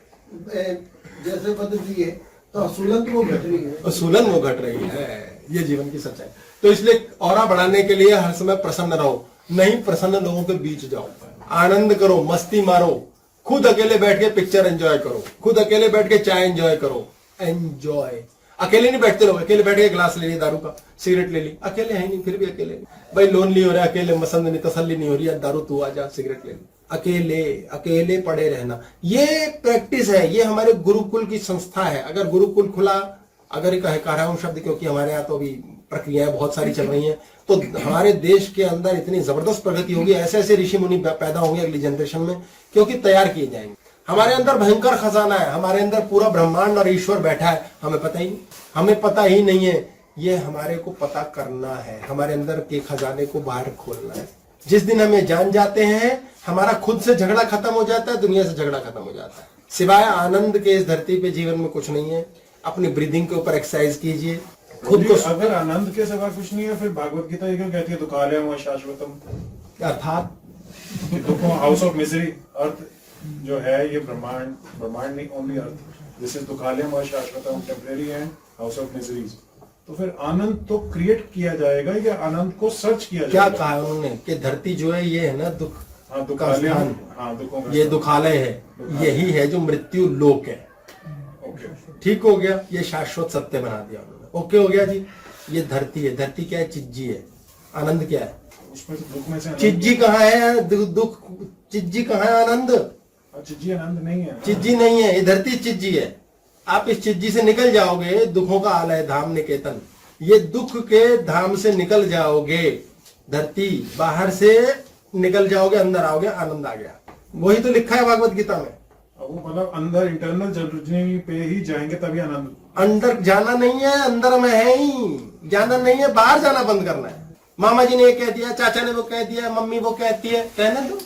जैसे बदलती है तो असूलन तो वो घट रही है। असूलन वो घट रही है, ये जीवन की सच्चाई। तो इसलिए ऑरा बढ़ाने के लिए हर समय प्रसन्न रहो, नहीं प्रसन्न लोगों के बीच जाओ, आनंद करो, मस्ती मारो, खुद अकेले बैठ के पिक्चर एंजॉय करो, खुद अकेले बैठ के चाय एंजॉय करो। एंजॉय अकेले नहीं बैठते लोग, अकेले बैठ के गिलास ले लिया दारू का, सिगरेट ले ली, अकेले है नहीं फिर भी अकेले। भाई लोनली हो रहा है, अकेले मसंद नहीं, तसल्ली नहीं हो रही है, दारू तू आ जा, सिगरेट ले ली। अकेले अकेले पड़े रहना ये प्रैक्टिस है, ये हमारे गुरुकुल की संस्था है। अगर गुरुकुल खुला, अगर कह रहा हूं शब्द क्योंकि हमारे यहाँ तो अभी प्रक्रियाएं बहुत सारी चल रही हैं, तो हमारे देश के अंदर इतनी जबरदस्त प्रगति होगी, ऐसे ऐसे ऋषि मुनि पैदा होंगे अगली जनरेशन में, क्योंकि तैयार किए जाएंगे। हमारे अंदर भयंकर खजाना है, हमारे अंदर पूरा ब्रह्मांड और ईश्वर बैठा है, हमें पता ही नहीं है। ये हमारे को पता करना है, हमारे अंदर के खजाने को बाहर खोलना है। जिस दिन हम ये जान जाते हैं, हमारा खुद से झगड़ा खत्म हो जाता है, दुनिया से झगड़ा खत्म हो जाता है। सिवाय आनंद के इस धरती पे जीवन में कुछ नहीं है। अपनी ब्रीदिंग के ऊपर एक्सरसाइज कीजिए, खुद को। अगर आनंद के सिवा कुछ नहीं है, फिर भागवत गीता ये क्यों कहती है दुखालयम व शाश्वतम? अर्थात दुखों, हाउस ऑफ मिजरी, अर्थ जो है ये ब्रह्मांड नहीं, ओनली अर्थ। दिस इज दुखालयम व शाश्वतम, temporary and house of miseries. तो फिर आनंद तो क्रिएट किया जाएगा या आनंद को सर्च किया क्या जाएगा? कहा उन्होंने कि धरती जो है ये है ना दुख, हाँ दुखालयम, हाँ दुखों का ये दुखालय है, यही है जो मृत्यु लोक है। ओके, ठीक हो गया, ये शाश्वत सत्य बना दिया उन्होंने। ओके हो गया जी। ये धरती है, धरती क्या है? चिज्जी है। आनंद क्या है? उसमें से दुख में से चिज्जी कहाँ है? दुख चिज्जी कहाँ है? आनंद चिज्जी आनंद नहीं है। चिज्जी नहीं है, ये धरती चिज्जी है। आप इस चिज्जी से निकल जाओगे, दुखों का आलय धाम निकेतन, ये दुख के धाम से निकल जाओगे, धरती बाहर से निकल जाओगे, अंदर आओगे, आनंद आ गया। वही तो लिखा है भागवत गीता में। वो मतलब अंदर इंटरनल जर्नी पे ही जाएंगे तभी आनंद। अंदर जाना नहीं है, अंदर में है ही, जाना नहीं है, बाहर जाना बंद करना है। मामा जी ने ये कह दिया, चाचा ने वो कह दिया, मम्मी वो कहती है, कहने दो।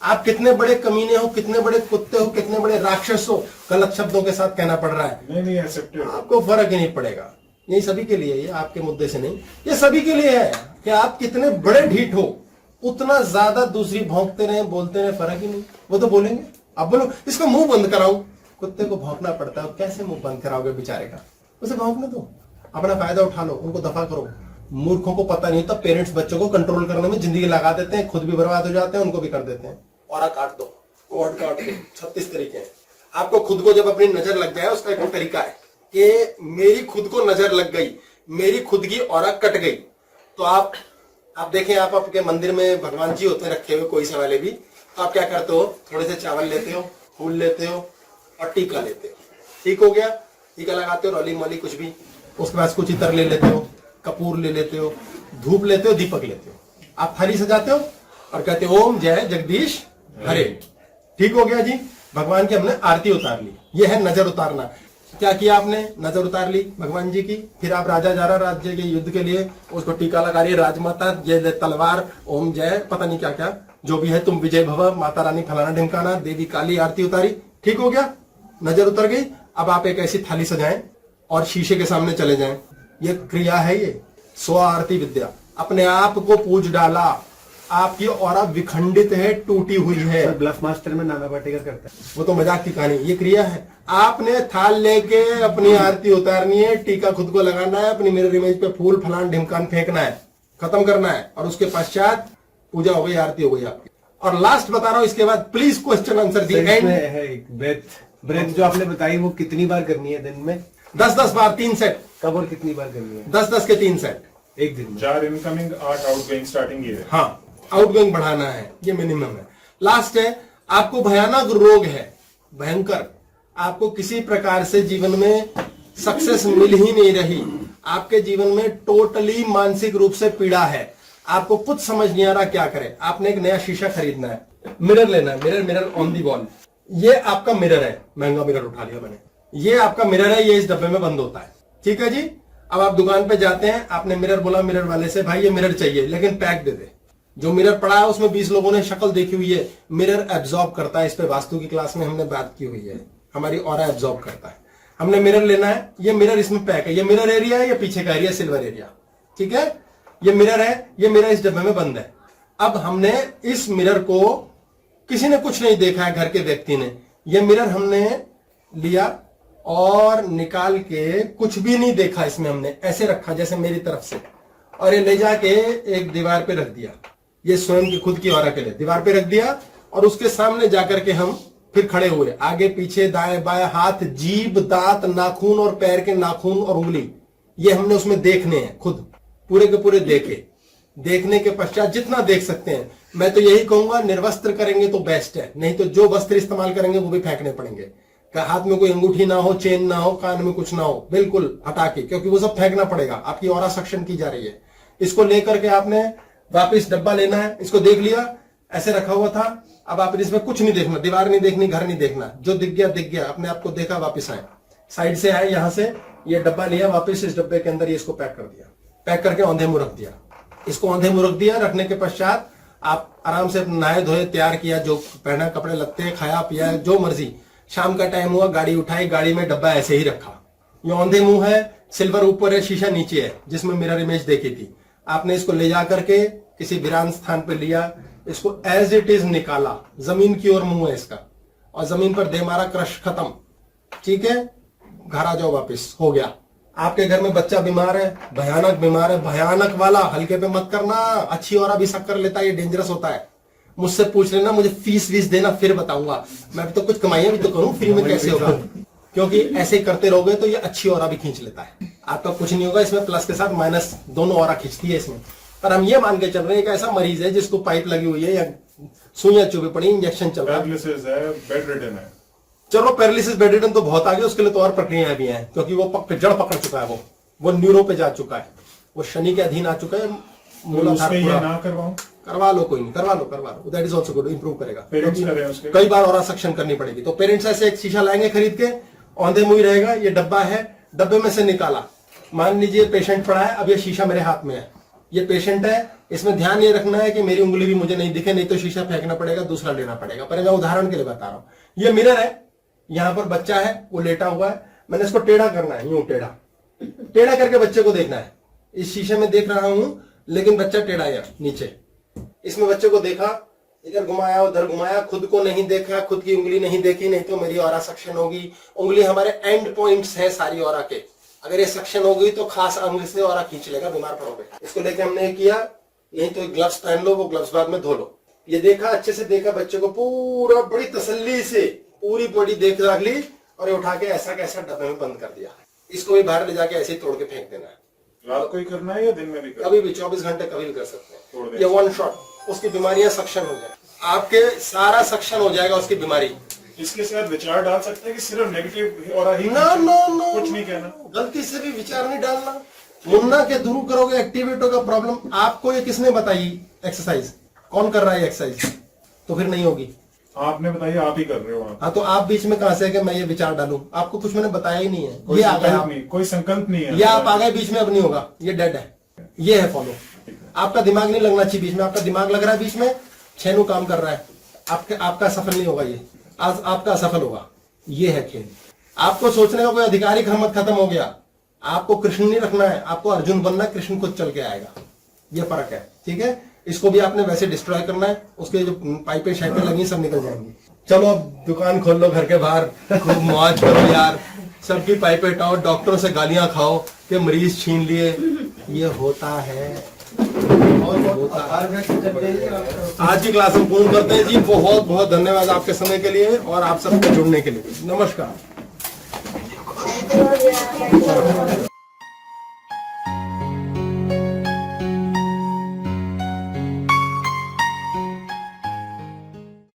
आप कितने बड़े कमीने हो, कितने बड़े कुत्ते हो, कितने बड़े राक्षस हो, गलत शब्दों के साथ कहना पड़ रहा है, नहीं एक्सेप्टेड। आपको फर्क ही नहीं पड़ेगा। ये सभी के लिए, ये आपके मुद्दे से नहीं, ये सभी के लिए है कि आप कितने बड़े ढीठ हो, उतना ज्यादा दूसरी भौंकते रहे, बोलते रहे, फर्क ही नहीं। वो तो बोलेंगे, अब बोलो इसका मुंह बंद कराओ, कुत्ते को भौंकना पड़ता है, कैसे मुंह बंद कराओगे बेचारे का, उसे भौंकने दो, अपना फायदा उठा लो, उनको दफा करो। मूर्खों को पता नहीं होता, पेरेंट्स बच्चों को कंट्रोल करने में जिंदगी लगा देते हैं, खुद भी बर्बाद हो जाते हैं, उनको भी कर देते हैं। और काट दो, कोड काट दो, 36 तरीके हैं। आपको खुद को जब अपनी नजर लग जाए, उसका एक तरीका है कि मेरी खुद को नजर लग गई, मेरी खुद की औरा कट गई, तो आप देखें, आप आपके मंदिर में भगवान जी होते हैं रखे हुए कोई से वाले भी, तो आप क्या करते हो, थोड़े से चावल लेते हो, फूल लेते हो और टीका लेते हो, ठीक हो गया, टीका लगाते हो, रॉली मॉली कुछ भी, उसके बाद कुछ इतर ले लेते हो, कपूर ले लेते हो, धूप लेते हो, दीपक लेते हो, आप थाली सजाते हो और कहते हो ओम जय जगदीश हरे, ठीक हो गया जी, भगवान की हमने आरती उतार ली। ये है नजर उतारना। क्या किया आपने, नजर उतार ली भगवान जी की, फिर आप राजा जा रहा राज्य के युद्ध के लिए, उसको टीका लगा रही है, राजमाता ये तलवार, ओम जय, पता नहीं क्या क्या जो भी है, तुम विजय भव, माता रानी फलाना ढिमकाना, देवी काली, आरती उतारी, ठीक हो गया, नजर उतर गई। अब आप एक ऐसी थाली सजाएं और शीशे के सामने चले जाएं, ये क्रिया है, ये स्व आरती विद्या। अपने आप को पूज डाला, आपकी औरा विखंडित है, टूटी हुई है। ब्लफ मास्टर में नाना पाटेकर करता है, वो तो मजाक की कहानी, ये क्रिया है। आपने थाल लेके अपनी आरती उतारनी है, टीका खुद को लगाना है, अपनी मिरर इमेज पे फूल फलान ढिमकान फेंकना है, खत्म करना है, और उसके पश्चात पूजा हो गई, आरती हो गई आपकी। और लास्ट बता रहा हूं, इसके बाद please question answer the end. Breath जो आपने बताई वो कितनी बार करनी है दिन में? 10-10 बार, 3 सेट। कब और कितनी बार करनी है? 10-10 के 3 सेट एक दिन में। 4 इनकमिंग 8 आउटगोइंग, स्टार्टिंग ये है। हाँ, आउटगोइंग बढ़ाना है, ये मिनिमम है। लास्ट है, आपको भयानक रोग है, भयंकर, आपको किसी प्रकार से जीवन में सक्सेस मिल ही नहीं रही, आपके जीवन में टोटली मानसिक रूप से पीड़ा है, आपको कुछ समझ नहीं आ रहा क्या करे। आपने एक नया शीशा खरीदना है, मिरर लेना है, मिरर ऑन दी वॉल, ये आपका मिरर है, महंगा मिरर उठा लिया मैंने, ये आपका मिरर है, ये इस डब्बे में बंद होता है, ठीक है जी। अब आप दुकान पे जाते हैं, आपने मिरर बोला मिरर वाले से, भाई ये मिरर चाहिए लेकिन पैक दे दे। जो मिरर पड़ा है उसमें 20 लोगों ने शक्ल देखी हुई है, मिरर एब्जॉर्ब करता है, इस पे वास्तु की क्लास में हमने बात की हुई है, हमारी ऑरा एब्जॉर्ब करता है। हमने मिरर लेना है, ये मिरर इसमें पैक है, ये मिरर एरिया है, ये पीछे का एरिया सिल्वर एरिया, ठीक है, ये मिरर है, ये मिरर इस डब्बे में बंद है। अब हमने इस मिरर को, किसी ने कुछ नहीं देखा है घर के व्यक्ति ने, ये मिरर हमने लिया और निकाल के, कुछ भी नहीं देखा इसमें, हमने ऐसे रखा जैसे मेरी तरफ से, और ये ले जाके एक दीवार पे रख दिया, ये स्वयं की खुद की औरा के लिए दीवार पे रख दिया, और उसके सामने जाकर के हम फिर खड़े हुए, आगे पीछे दाएं बाएं हाथ, जीभ, दांत, नाखून और पैर के नाखून और उंगली, ये हमने उसमें देखने हैं, खुद पूरे के पूरे देखे। देखने के पश्चात जितना देख सकते हैं, मैं तो यही कहूंगा निर्वस्त्र करेंगे तो बेस्ट है, नहीं तो जो वस्त्र इस्तेमाल करेंगे वो भी फेंकने पड़ेंगे। हाथ में कोई अंगूठी ना हो, चेन ना हो, कान में कुछ ना हो, बिल्कुल हटा के, क्योंकि वो सब फेंकना पड़ेगा, आपकी ऑरा सक्शन की जा रही है। इसको लेकर के आपने वापिस डब्बा लेना है, इसको देख लिया, ऐसे रखा हुआ था, अब आप इसमें कुछ नहीं देखना, दीवार नहीं देखनी, घर नहीं देखना, जो दिख गया, अपने आप को देखा, वापिस आए, साइड से आए, यहां से ये डब्बा लिया, वापिस इस डब्बे के अंदर ये इसको पैक कर दिया, पैक करके औंधे मुंह रख दिया, इसको औंधे मुंह रख दिया। रखने के पश्चात आप आराम से नहाए धोए, तैयार किया, जो पहना, कपड़े लगते, खाया पिया, जो मर्जी, शाम का टाइम हुआ, गाड़ी उठाई, गाड़ी में डब्बा ऐसे ही रखा, ये औंधे मुंह है, सिल्वर ऊपर है, शीशा नीचे है, जिसमें मिरर इमेज देखी थी, आपने इसको ले जा करके किसी वीरान स्थान पे लिया, इसको एज इट इज निकाला, जमीन की ओर मुंह है इसका, और जमीन पर दे मारा, क्रश, खत्म, ठीक है, घर आ जाओ वापिस, हो गया। आपके घर में बच्चा बीमार है, भयानक बीमार है, भयानक वाला, हल्के पे मत करना, अच्छी और अभी शक कर लेता है, ये डेंजरस होता है, मुझसे पूछ लेना, मुझे फीस देना, फिर बताऊंगा, मैं भी तो कुछ कमाइयां भी तो करूं, फ्री में कैसे होगा, क्योंकि ऐसे ही करते रहोगे तो ये अच्छी ऑरा भी खींच लेता है, आपका कुछ नहीं होगा, इसमें प्लस के साथ माइनस दोनों ऑरा खींचती है इसमें। पर हम ये मान के चल रहे हैं कि ऐसा मरीज है जिसको पाइप लगी हुई है या सुइयां चुभी पड़ी, इंजेक्शन चल रहा है, पैरालिसिस है, बेड रिडन है। चलो पैरालिसिस बेड रिडन तो बहुत आगे, उसके लिए तो और प्रक्रियाएं भी हैं, क्योंकि वो जड़ पकड़ चुका है, वो न्यूरो पे जा चुका है, वो शनि के अधीन आ चुका है, उसमें ये ना करवाऊं, करवा लो, कोई नहीं, करवा लो, that is also good, improve करेगा। पेरेंट्स करें उसके, कई बार और सक्शन करनी पड़ेगी, तो पेरेंट्स ऐसे एक शीशा लाएंगे खरीद के, औंधे मुंह रहेगा, ये डब्बा है, डब्बे में से निकाला, मान लीजिए पेशेंट पड़ा है, अब ये शीशा मेरे हाथ में है, ये पेशेंट है, इसमें ध्यान ये रखना है कि मेरी उंगली भी मुझे नहीं दिखे, नहीं तो शीशा फेंकना पड़ेगा, दूसरा लेना पड़ेगा। पर मैं उदाहरण के लिए बता रहा हूं। ये मिरर है, यहां पर बच्चा है, वो लेटा हुआ है, मैंने इसको टेढ़ा करना है, यूं टेढ़ा टेढ़ा करके बच्चे को देखना है। इस शीशे में देख रहा हूं लेकिन बच्चा टेढ़ा है नीचे। इसमें बच्चे को देखा, इधर घुमाया उधर घुमाया, खुद को नहीं देखा, खुद की उंगली नहीं देखी, नहीं तो मेरी ऑरा सक्शन होगी। उंगली हमारे एंड पॉइंट्स है सारी ऑरा के, अगर ये सक्शन हो गई तो खास अंग से ऑरा खींच लेगा, बीमार पड़ोगे। इसको लेके हमने ये किया, नहीं तो ग्लव्स पहन लो, वो ग्लव्स बाद में धो लो। ये देखा, अच्छे से देखा, बच्चे को पूरा बड़ी तसल्ली से पूरी बॉडी देख रख ली और ये उठा के ऐसा कैसा डब्बे में बंद कर दिया। इसको भी बाहर ले जाके ऐसे ही तोड़ के फेंक देना है। रात को ही करना है या दिन में भी करना है? कभी भी 24 घंटे कभी भी कर सकते तोड़ हैं। दें। ये वन शॉट, उसकी बीमारियां सक्शन हो जाए, आपके सारा सक्शन हो जाएगा उसकी बीमारी। इसके साथ विचार डाल सकते हैं कि सिर्फ नेगेटिव और ही नो नो नो, कुछ नहीं कहना। गलती से भी विचार नहीं डालना। मुन्ना के दूर करोगे एक्टिवेट होगा प्रॉब्लम। आपको ये किसने बताई एक्सरसाइज? कौन कर रहा है एक्सरसाइज? तो फिर नहीं होगी। आपने बताइए, आप ही कर रहे हो। हाँ, तो आप बीच में कहां से कि मैं ये विचार डालूं? आपको कुछ मैंने बताया ही नहीं है। कोई ये आ गया, संकल्प नहीं, कोई संकल्प नहीं है। ये आप आ गए बीच में, अब नहीं होगा, ये डेड है। ये है फॉलो। आपका दिमाग नहीं लगना चाहिए बीच में। आपका दिमाग लग रहा है बीच में, छेनू काम कर रहा है, आपका सफल नहीं होगा। ये आज आपका असफल होगा। ये है खेल। आपको सोचने का कोई अधिकारी मत खत्म हो गया। आपको कृष्ण नहीं रखना है, आपको अर्जुन बनना है, कृष्ण खुद चल के आएगा। ये फर्क है, ठीक है। इसको भी आपने वैसे डिस्ट्रॉय करना है, उसके जो पाइपें शाइपें लगी सब निकल जाएंगी। चलो अब दुकान खोल लो घर के बाहर, खूब मौज करो यार, सबकी पाइपें हटाओ, डॉक्टरों से गालियां खाओ कि मरीज छीन लिए। ये होता है। आज की क्लास हम पूर्ण करते हैं जी। बहुत बहुत धन्यवाद आपके समय के लिए और आप सबके जुड़ने के लिए। नमस्कार।